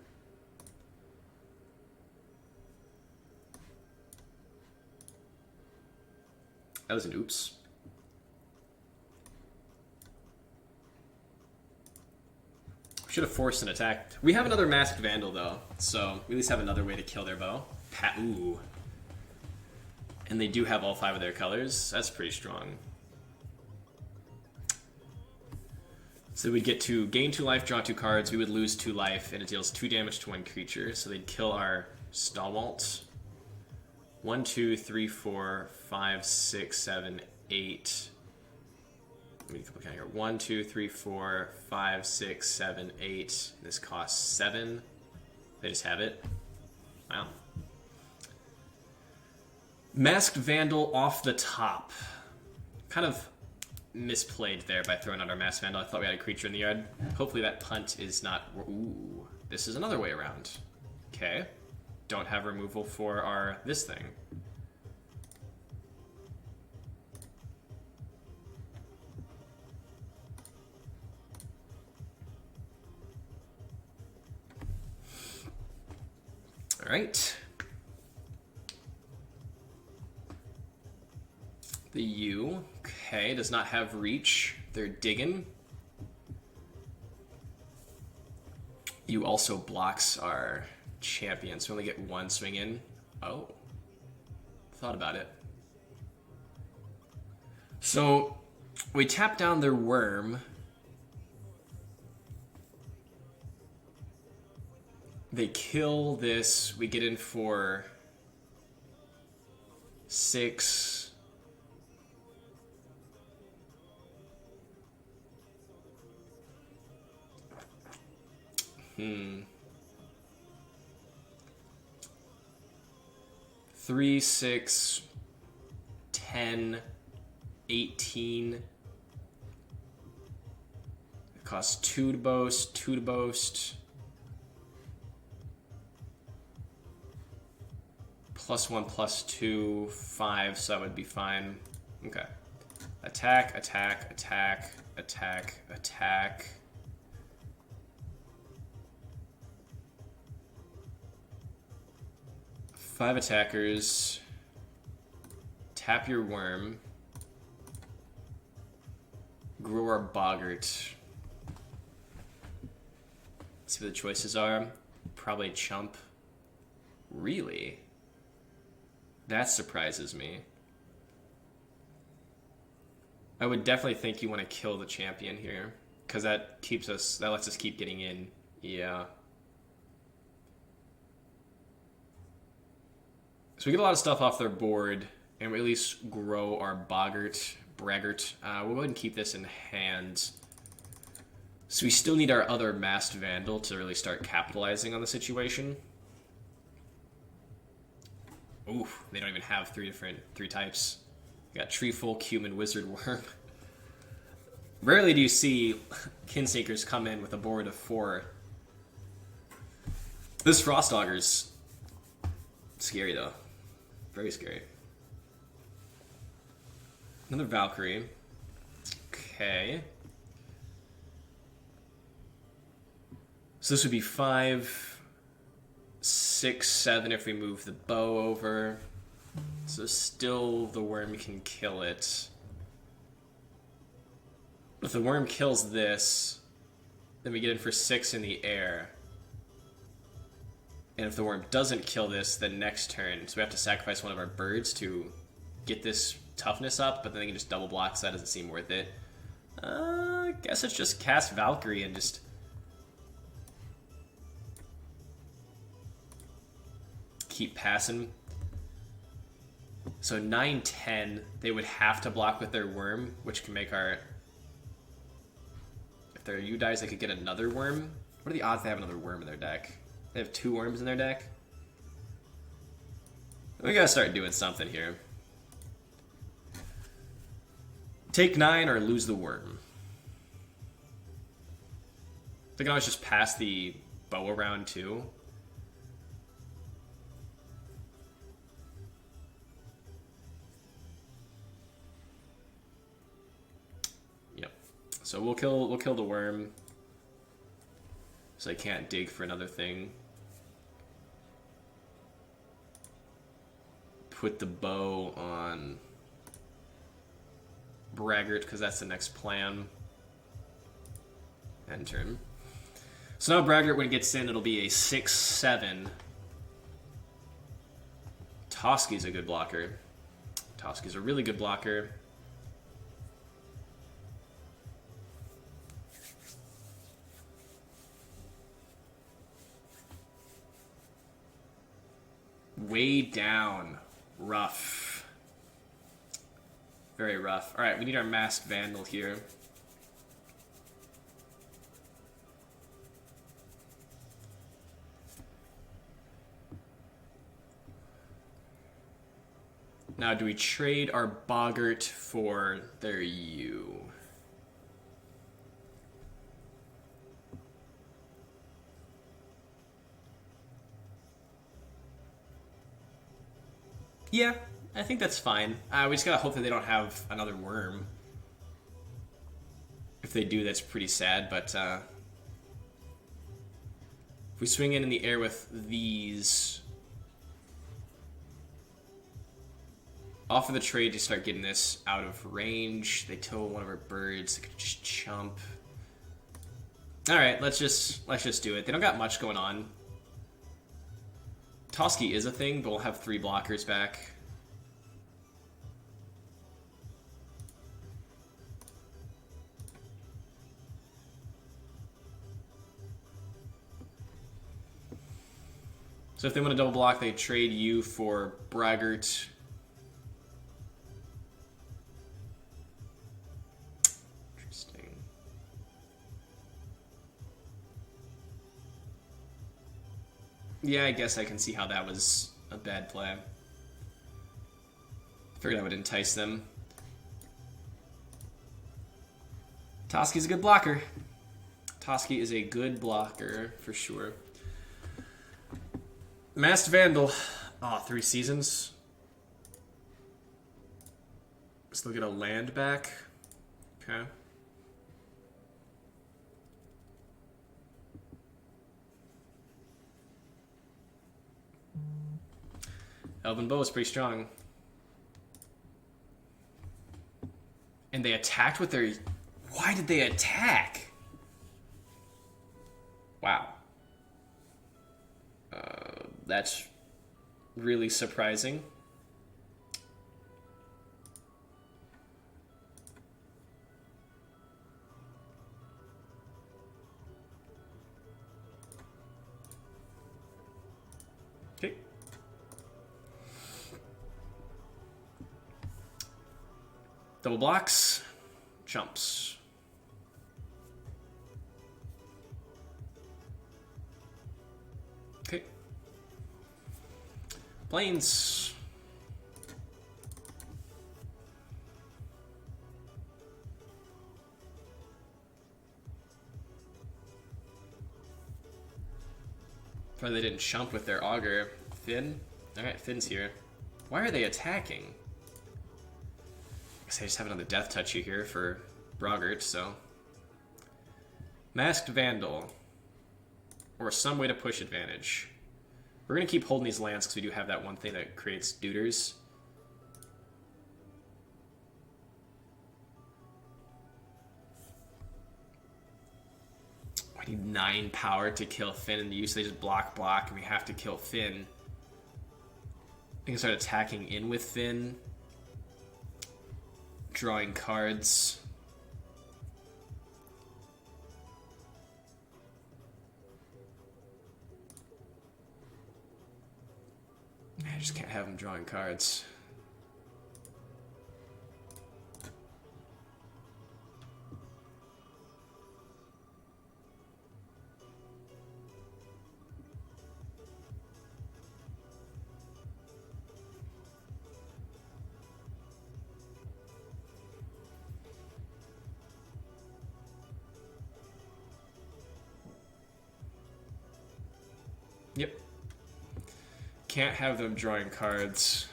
That was an oops. Should have forced an attack. We have another Masked Vandal, though, so we at least have another way to kill their bow. Ooh. And they do have all 5 of their colors. That's pretty strong. So we'd get to gain 2 life, draw 2 cards. We would lose 2 life, and it deals 2 damage to 1 creature. So they'd kill our Stalwart. 1, 2, 3, 4, 5, 6, 7, 8. Let me count here. 1, 2, 3, 4, 5, 6, 7, 8. This costs 7. They just have it. Wow. Masked Vandal off the top. Kind of misplayed there by throwing out our Masked Vandal. I thought we had a creature in the yard. Hopefully that punt is not... Ooh, this is another way around. Okay. Don't have removal for our this thing. All right. The U, okay, does not have reach. They're digging. U also blocks our champion, so we only get 1 swing in. Oh, thought about it. So we tap down their worm. They kill this. We get in for 6. 3, 6, 10, 18. It costs 2 to boast, 2 to boast. +1, +2, 5, so that would be fine. Okay. Attack, attack, attack, attack, attack. Five attackers. Tap your worm. Grow our boggart. Let's see what the choices are. Probably chump. Really? That surprises me. I would definitely think you want to kill the champion here, because that lets us keep getting in. Yeah. So we get a lot of stuff off their board, and we at least grow our braggart. We'll go ahead and keep this in hand. So we still need our other Masked Vandal to really start capitalizing on the situation. Oof, they don't even have three types. We got Treefolk, Human, Wizard, Worm. Rarely do you see Kinsinkers come in with a board of 4. This Frost Auger's scary though. Very scary. Another Valkyrie. Okay. So this would be 5, 6, 7 if we move the bow over. So still the worm can kill it. If the worm kills this, then we get in for 6 in the air. And if the worm doesn't kill this, then next turn, so we have to sacrifice one of our birds to get this toughness up, but then they can just double block, so that doesn't seem worth it. I guess it's just cast Valkyrie and just keep passing. So 9, 10, they would have to block with their worm, which can make our... If their U dies, they could get another worm. What are the odds they have another worm in their deck? They have 2 worms in their deck? We gotta start doing something here. Take 9 or lose the worm. They can always just pass the bow around too. Yep. So we'll kill the worm. So I can't dig for another thing. Put the bow on Braggart, because that's the next plan. End turn. So now Braggart, when it gets in, it'll be a 6-7. Toski's a good blocker. Toski's a really good blocker. Way down. Rough. Very rough. Alright, we need our Masked Vandal here. Now, do we trade our Boggart for their U? Yeah, I think that's fine. We just gotta hope that they don't have another worm. If they do, that's pretty sad, but if we swing in the air with these... Offer the trade to start getting this out of range. They tow one of our birds. They could just chump. Alright, let's just do it. They don't got much going on. Toski is a thing, but we'll have 3 blockers back. So if they want to double block, they trade you for Braggart. Interesting. Yeah, I guess I can see how that was a bad play. Figured I would entice them. Toski's a good blocker. Toski is a good blocker, for sure. Masked Vandal. Oh, 3 seasons. Still get a land back. Okay. Elven Bow is pretty strong. And they attacked with their... Why did they attack? Wow. That's really surprising. Okay. Double blocks, jumps. Okay. Planes. Probably they didn't chump with their auger. Finn? Alright, Finn's here. Why are they attacking? I guess I just have another death touch here for Braggart, so... Masked Vandal. Or some way to push advantage. We're going to keep holding these lands because we do have that one thing that creates duders. I need 9 power to kill Finn, and usually they just block, and we have to kill Finn. I can start attacking in with Finn. Drawing cards. I just can't have him drawing cards. Yep. Can't have them drawing cards.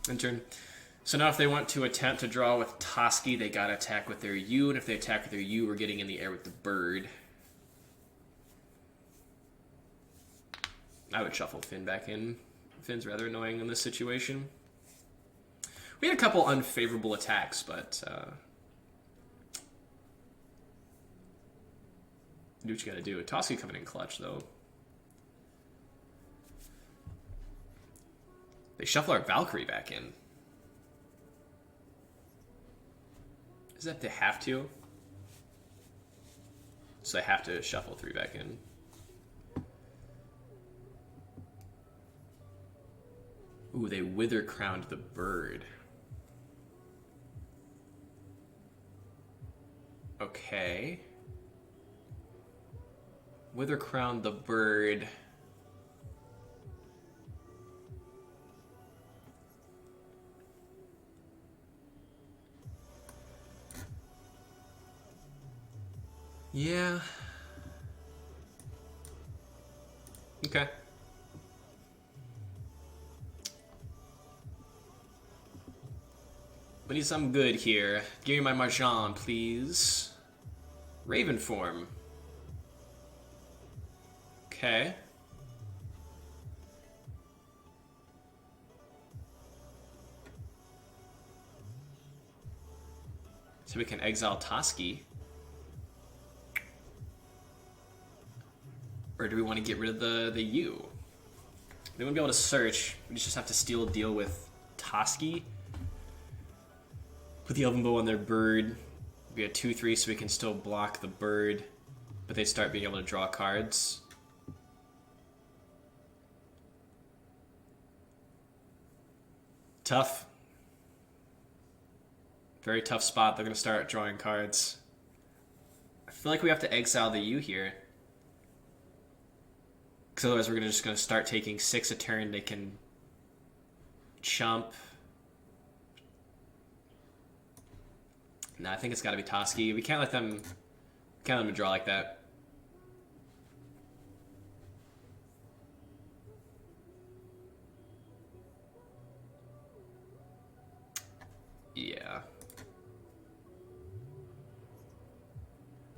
End turn. So now if they want to attempt to draw with Toski, they gotta attack with their U, and if they attack with their U, we're getting in the air with the bird. I would shuffle Finn back in. Finn's rather annoying in this situation. We had a couple unfavorable attacks, but do what you gotta do. Toski coming in clutch, though. They shuffle our Valkyrie back in. Is that they have to? So they have to shuffle 3 back in. Ooh, they wither crowned the bird. Okay. Wither crowned the bird. Yeah. Okay. We need something good here. Give me my Marjan, please. Raven form. Okay. So we can exile Toski. Or do we want to get rid of the U? We wouldn't be able to search. We just have to steal a deal with Toski. Put the Elven Bow on their bird. We had 2/3, so we can still block the bird, but they start being able to draw cards. Tough. Very tough spot. They're going to start drawing cards. I feel like we have to exile the U here. Because otherwise we're just going to start taking 6 a turn. They can chump. No, I think it's got to be Toski. We can't let them draw like that. Yeah.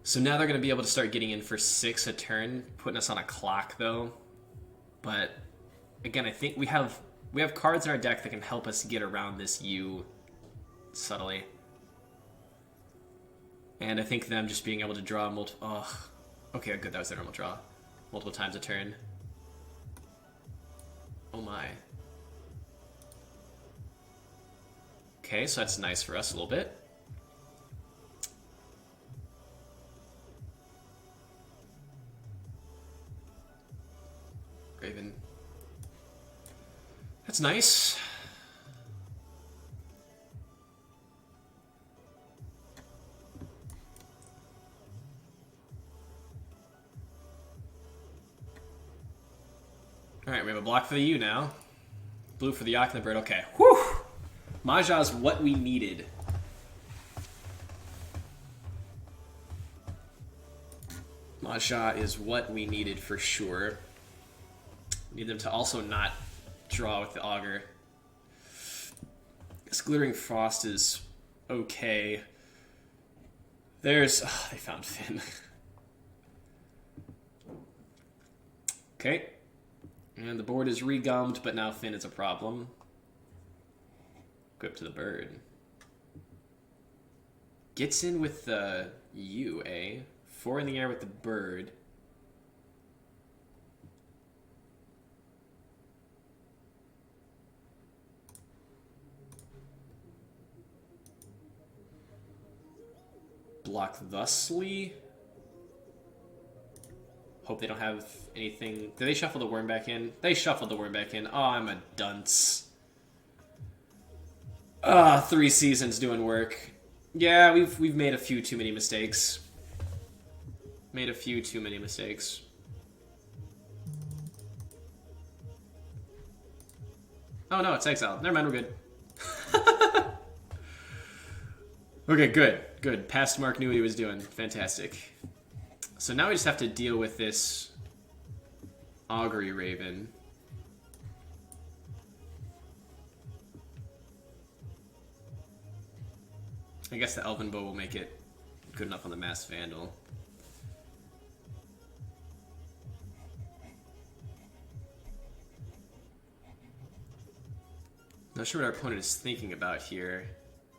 So now they're going to be able to start getting in for 6 a turn, putting us on a clock though. But again, I think we have cards in our deck that can help us get around this U subtly. And I think them just being able to draw multiple... Oh, okay, good, that was their normal draw. Multiple times a turn. Oh my. Okay, so that's nice for us a little bit. Raven. That's nice. Alright, we have a block for the U now. Blue for the Yak and the bird. Okay. Whew! Maja's what we needed. Maja is what we needed for sure. Need them to also not draw with the auger. This Glittering Frost is okay. There's... Oh, they found Finn. Okay. And the board is regummed, but now Finn is a problem. Go up to the bird. Gets in with the U, eh? 4 in the air with the bird. Block thusly. Hope they don't have anything. Did they shuffle the worm back in? They shuffled the worm back in. Oh, I'm a dunce. 3 seasons doing work. Yeah, we've made a few too many mistakes. Made a few too many mistakes. Oh no, it's exiled. Never mind, we're good. Okay, good, good. Past Mark knew what he was doing. Fantastic. So now we just have to deal with this Augury Raven. I guess the Elven Bow will make it good enough on the Masked Vandal. Not sure what our opponent is thinking about here.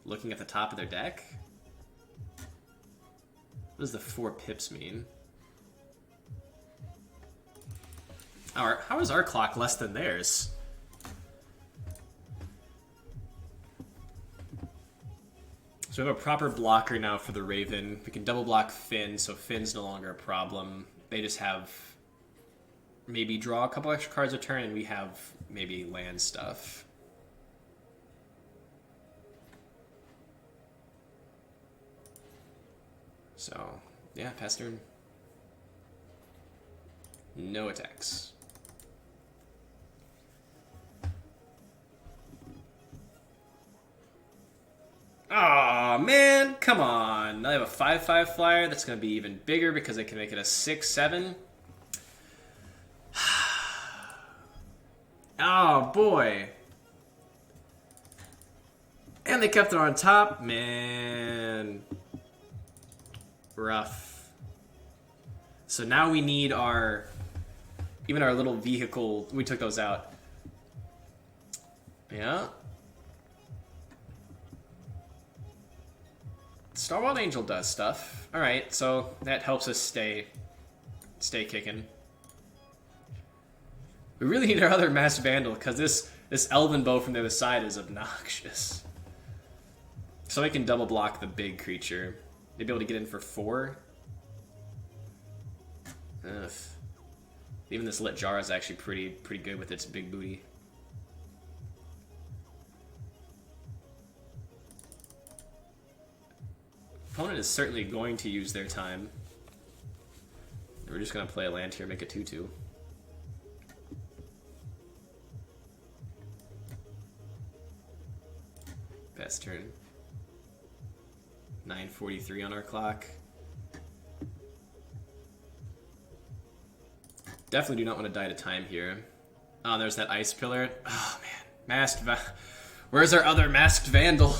Looking at the top of their deck? What does the 4 pips mean? How is our clock less than theirs? So we have a proper blocker now for the Raven. We can double block Finn, so Finn's no longer a problem. They just have maybe draw a couple extra cards a turn, and we have maybe land stuff. So, yeah, pass turn. No attacks. Aw, man, come on. Now I have a 5/5 flyer that's going to be even bigger because I can make it a 6/7. Oh, boy. And they kept it on top. Man. Rough. So now we need even our little vehicle. We took those out. Yeah. Starwild Angel does stuff. Alright, so that helps us stay kicking. We really need our other Masked Vandal, because this Elven Bow from the other side is obnoxious. So I can double block the big creature. Maybe able to get in for 4. Ugh. Even this Lit Jar is actually pretty good with its big booty. Opponent is certainly going to use their time. We're just going to play a land here, make a 2/2. Pass turn. 9:43 on our clock. Definitely do not want to die to time here. Oh, there's that Ice Pillar. Oh, man. Where's our other Masked Vandal?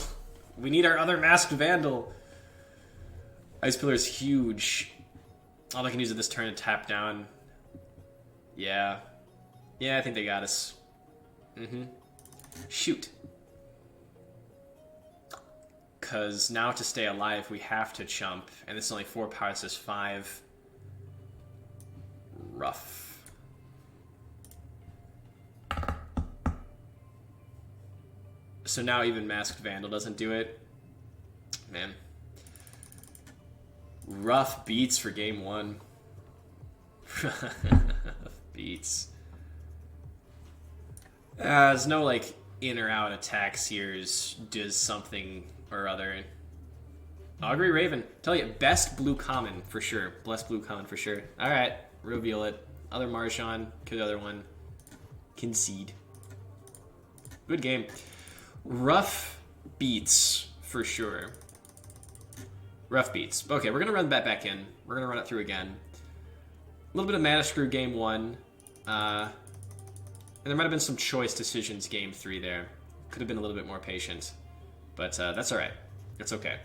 We need our other Masked Vandal. Ice Pillar is huge. All I can use at this turn to tap down. Yeah. Yeah, I think they got us. Shoot. Because now to stay alive, we have to chump. And this is only 4 power, this is 5. Rough. So now even Masked Vandal doesn't do it. Man. Rough beats for game 1. Beats. There's no, like, in or out attacks here. Does something or other. Augury Raven. Tell you, best blue common for sure. Blessed blue common for sure. Alright, reveal it. Other Marshon. Kill the other one. Concede. Good game. Rough beats for sure. Rough beats. Okay, we're going to run that back in. We're going to run it through again. A little bit of mana screw game 1. And there might have been some choice decisions game 3 there. Could have been a little bit more patient. But that's alright. That's okay.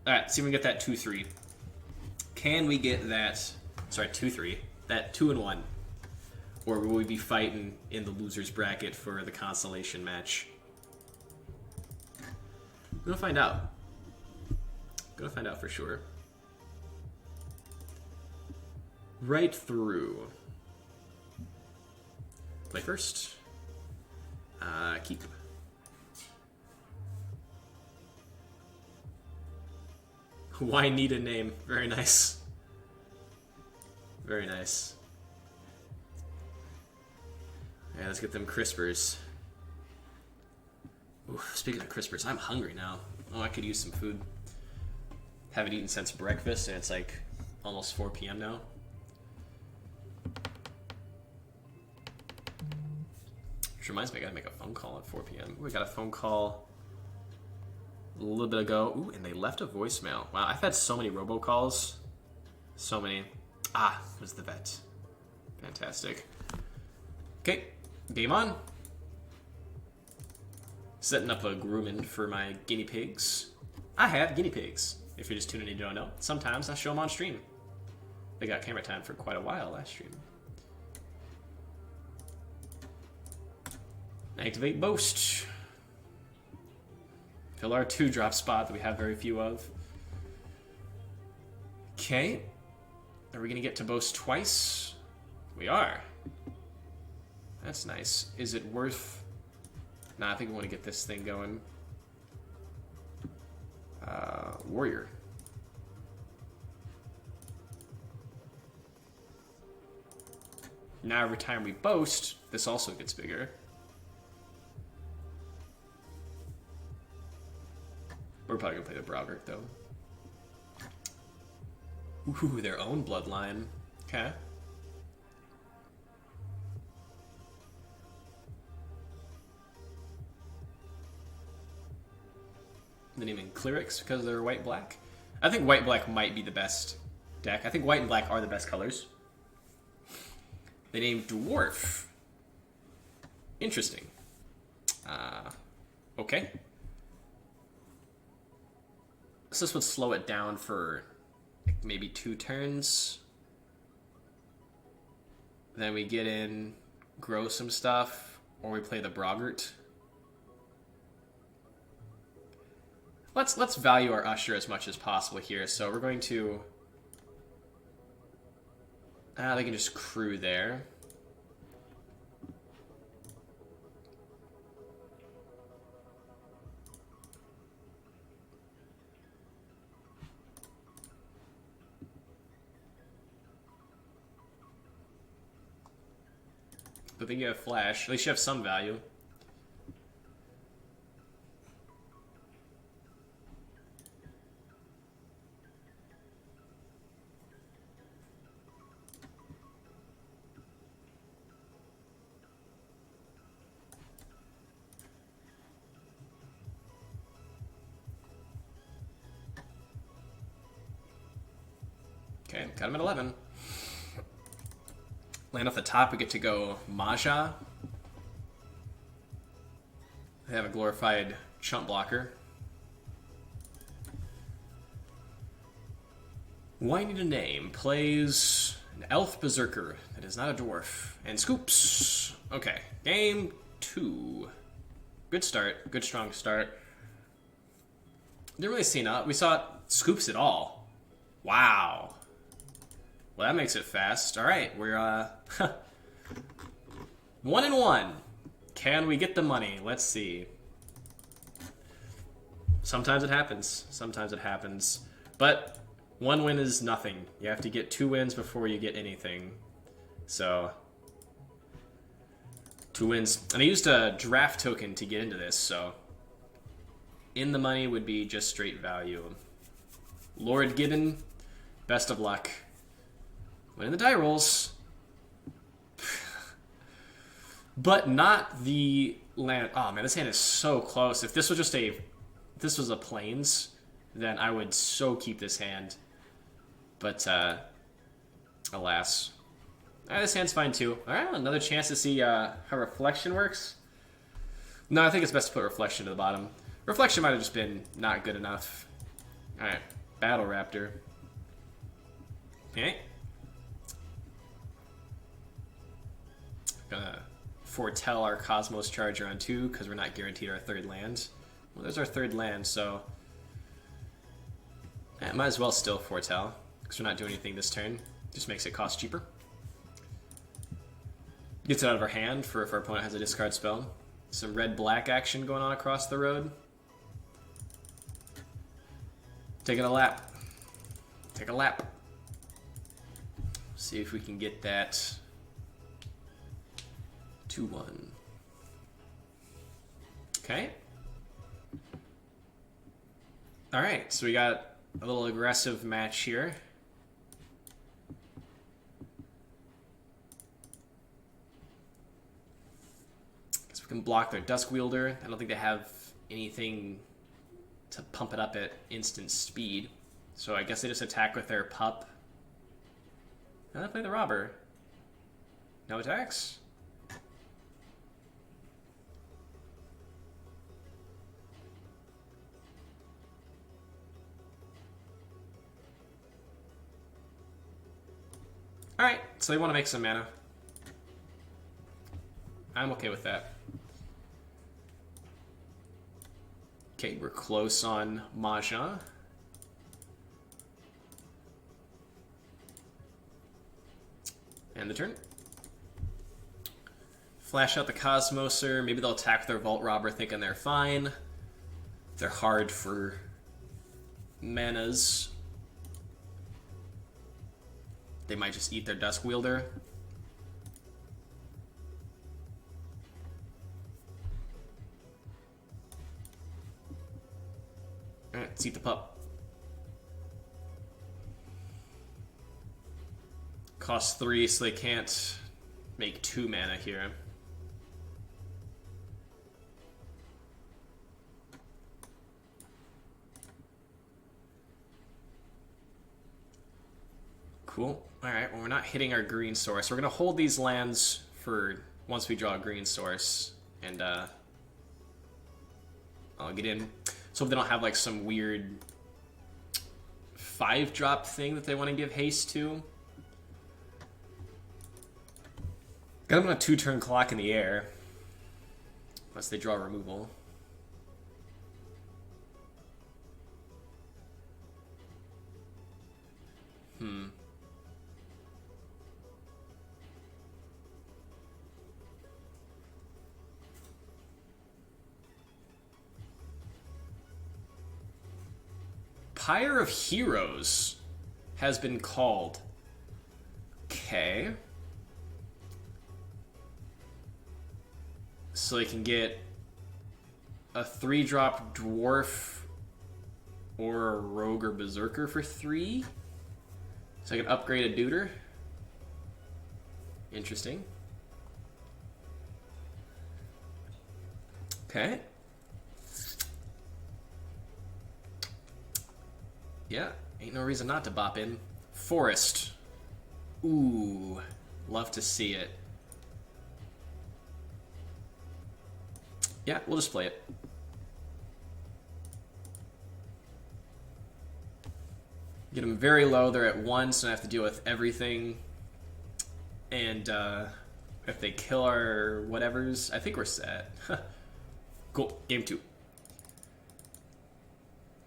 Alright, see if we can get that 2/3. Can we get that... Sorry, 2/3. That 2-1. Or will we be fighting in the loser's bracket for the consolation match? I'm gonna find out. Gonna find out for sure. Right through. Play first. Keep. Why need a name? Very nice. Very nice. Yeah, let's get them crispers. Ooh, speaking of crispers, I'm hungry now. Oh, I could use some food. Haven't eaten since breakfast, and it's like almost 4 p.m. now. Which reminds me, I gotta make a phone call at 4 p.m. We got a phone call a little bit ago. Ooh, and they left a voicemail. Wow, I've had so many robocalls. So many. Ah, it was the vet. Fantastic. Okay, game on. Setting up a grooming for my guinea pigs. I have guinea pigs. If you're just tuning in and you don't know, sometimes I show them on stream. They got camera time for quite a while last stream. Activate Boast. Fill our 2-drop spot that we have very few of. Okay. Are we going to get to Boast twice? We are. That's nice. Is it worth... Nah, I think we want to get this thing going. Warrior. Now every time we boast, this also gets bigger. We're probably gonna play the Braugert though. Ooh, their own bloodline. Okay. The naming Clerics because they're white-black. I think white-black might be the best deck. I think white and black are the best colors. They named Dwarf. Interesting. Okay. So this would slow it down for maybe 2 turns. Then we get in, grow some stuff, or we play the Braugert. Let's value our Usher as much as possible here. So we're going to... they can just crew there. But then you have Flash. At least you have some value. Okay, got him at 11. Land off the top, we get to go Maja. They have a glorified chump blocker. Why need a name? Plays an elf berserker that is not a dwarf. And scoops. Okay, game 2. Good start, good strong start. Didn't really see enough. We saw scoops it all. Wow. Well, that makes it fast. All right, we're 1-1. Can we get the money? Let's see. Sometimes it happens. Sometimes it happens. But 1 win is nothing. You have to get 2 wins before you get anything. So 2 wins. And I used a draft token to get into this, so in the money would be just straight value. Lord Gibbon, best of luck. Winning the die rolls. But not the land. Oh man, this hand is so close. If this was just if this was a plains, then I would so keep this hand. But alas. This hand's fine too. Alright, another chance to see how reflection works. No, I think it's best to put reflection to the bottom. Reflection might have just been not good enough. Alright, Battle Raptor. Okay. Gonna foretell our Cosmos Charger on 2 because we're not guaranteed our 3rd land. Well, there's our 3rd land, so might as well still foretell because we're not doing anything this turn. Just makes it cost cheaper. Gets it out of our hand for if our opponent has a discard spell. Some red-black action going on across the road. Taking a lap. Take a lap. See if we can get that 2-1. Okay. Alright, so we got a little aggressive match here. Guess we can block their Dusk Wielder. I don't think they have anything to pump it up at instant speed. So I guess they just attack with their pup. Now they play the robber. No attacks? Alright, so they want to make some mana. I'm okay with that. Okay, we're close on Mahjong. And the turn. Flash out the Cosmoser. Maybe they'll attack with their Vault Robber thinking they're fine. They're hard for manas. They might just eat their Dusk Wielder. Alright, let's eat the pup. Costs 3, so they can't make 2 mana here. Cool. Alright, well we're not hitting our green source. We're going to hold these lands for once we draw a green source. And I'll get in. So if they don't have like some weird 5-drop thing that they want to give haste to. Got them on a 2-turn clock in the air. Unless they draw removal. Pyre of Heroes has been called. Okay. So they can get a 3-drop Dwarf or a Rogue or Berserker for 3. So I can upgrade a Deuter. Interesting. Okay. Yeah, ain't no reason not to bop in. Forest. Ooh, love to see it. Yeah, we'll just play it. Get them very low. They're at 1, so I have to deal with everything. And if they kill our whatevers, I think we're set. Cool. Game 2.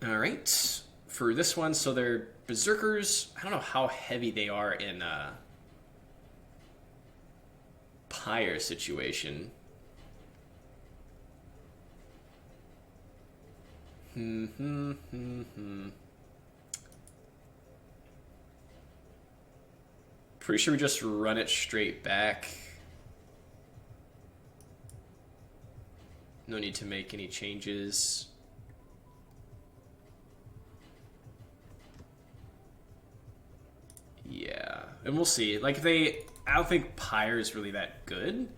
All right. For this one, so they're Berserkers. I don't know how heavy they are in Pyre situation. Pretty sure we just run it straight back. No need to make any changes. Yeah, and we'll see. Like, if they... I don't think Pyre is really that good.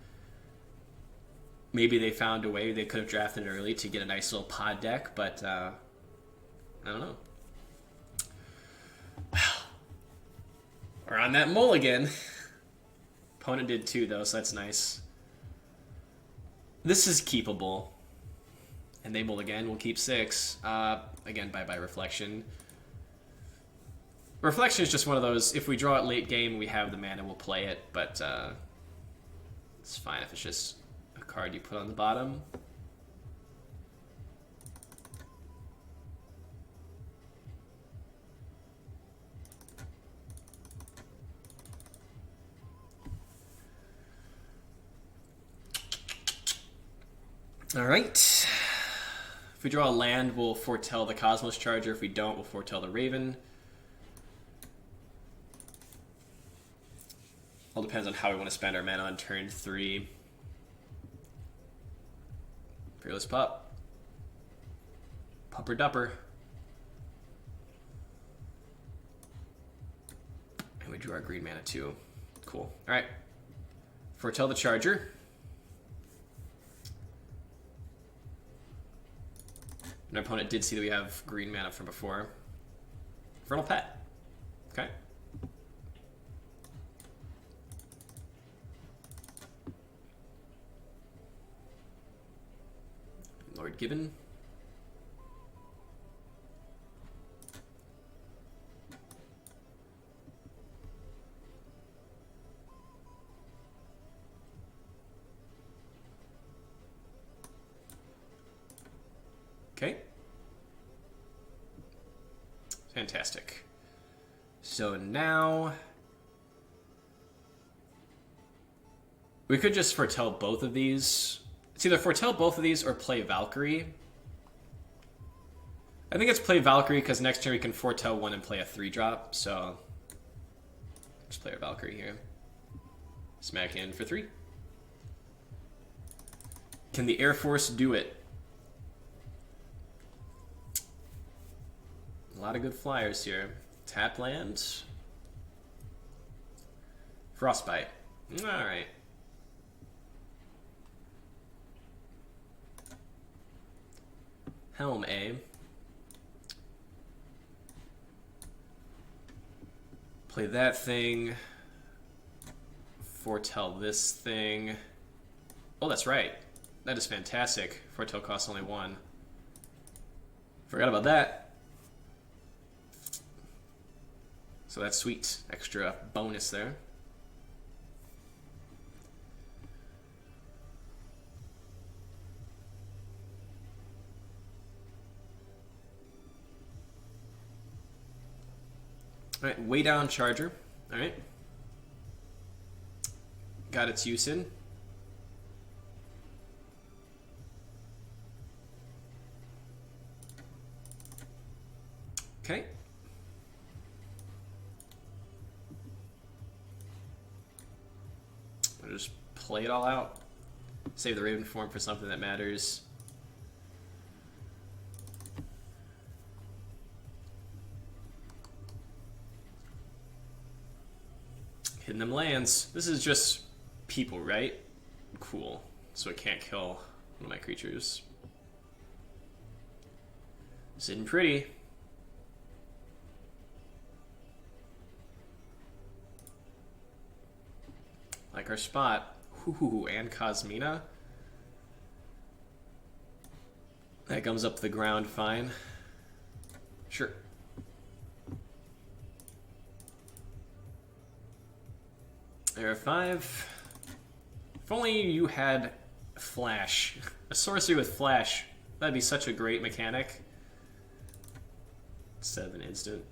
Maybe they found a way they could have drafted it early to get a nice little pod deck, but, I don't know. Well, we're on that mulligan. Opponent did too, though, so that's nice. This is keepable. And they mulligan. We'll keep 6. Again, bye-bye Reflection. Reflection is just one of those, if we draw it late game, we have the mana, we'll play it, but it's fine if it's just a card you put on the bottom. All right. If we draw a land, we'll foretell the Cosmos Charger. If we don't, we'll foretell the Raven. All depends on how we want to spend our mana on turn 3. Fearless Pup. Pupper Dupper. And we drew our green mana too. Cool. Alright. Foretell the Charger. And our opponent did see that we have green mana from before. Infernal Pet. Okay. Lord Gibbon. Okay. Fantastic. So now we could just foretell both of these. It's either foretell both of these or play Valkyrie. I think it's play Valkyrie because next turn we can foretell one and play a 3-drop. So just play a Valkyrie here. Smack in for 3. Can the Air Force do it? A lot of good flyers here. Tap land. Frostbite. Alright. Helm A. Play that thing. Foretell this thing. Oh, that's right. That is fantastic. Foretell costs only 1. Forgot about that. So that's sweet. Extra bonus there. Alright, way down Charger. Alright. Got its use in. Okay. I'll just play it all out. Save the Raven form for something that matters. Hitting them lands. This is just people, right? Cool. So it can't kill one of my creatures. Sitting pretty. Like our spot. Ooh, and Cosmina. That comes up the ground fine. Sure. There are 5. If only you had Flash. A sorcery with Flash. That'd be such a great mechanic. 7 instant.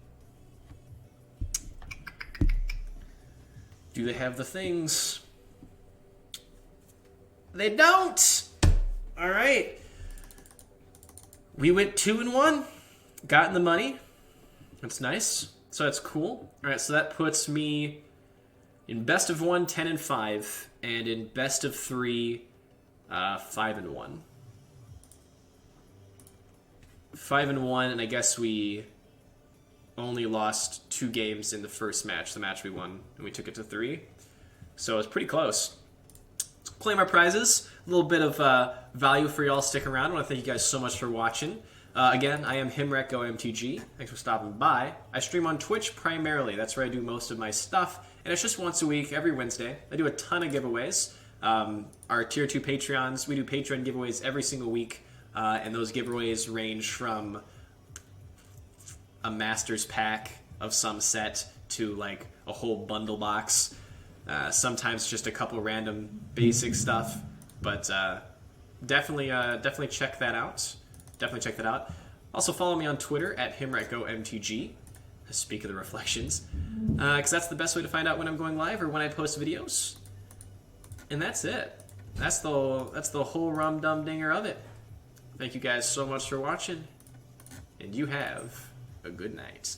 Do they have the things? They don't! Alright. We went 2-1. Got in the money. That's nice. So that's cool. Alright, so that puts me in best of 1, 10-5. And in best of 3, 5-1. 5-1, and I guess we only lost 2 games in the first match, the match we won, and we took it to 3. So it was pretty close. Let's claim our prizes. A little bit of value for y'all. Stick around. I want to thank you guys so much for watching. Again, I am HimRekGoMTG. Thanks for stopping by. I stream on Twitch primarily. That's where I do most of my stuff. And it's just once a week, every Wednesday. I do a ton of giveaways. Our Tier 2 Patreons, we do Patreon giveaways every single week. And those giveaways range from a Masters pack of some set to like a whole bundle box. Sometimes just a couple random basic stuff. But definitely check that out. Definitely check that out. Also follow me on Twitter at HimRekGoMTG. Speak of the reflections. Because that's the best way to find out when I'm going live or when I post videos. And that's it. That's the whole rum-dum-dinger of it. Thank you guys so much for watching. And you have a good night.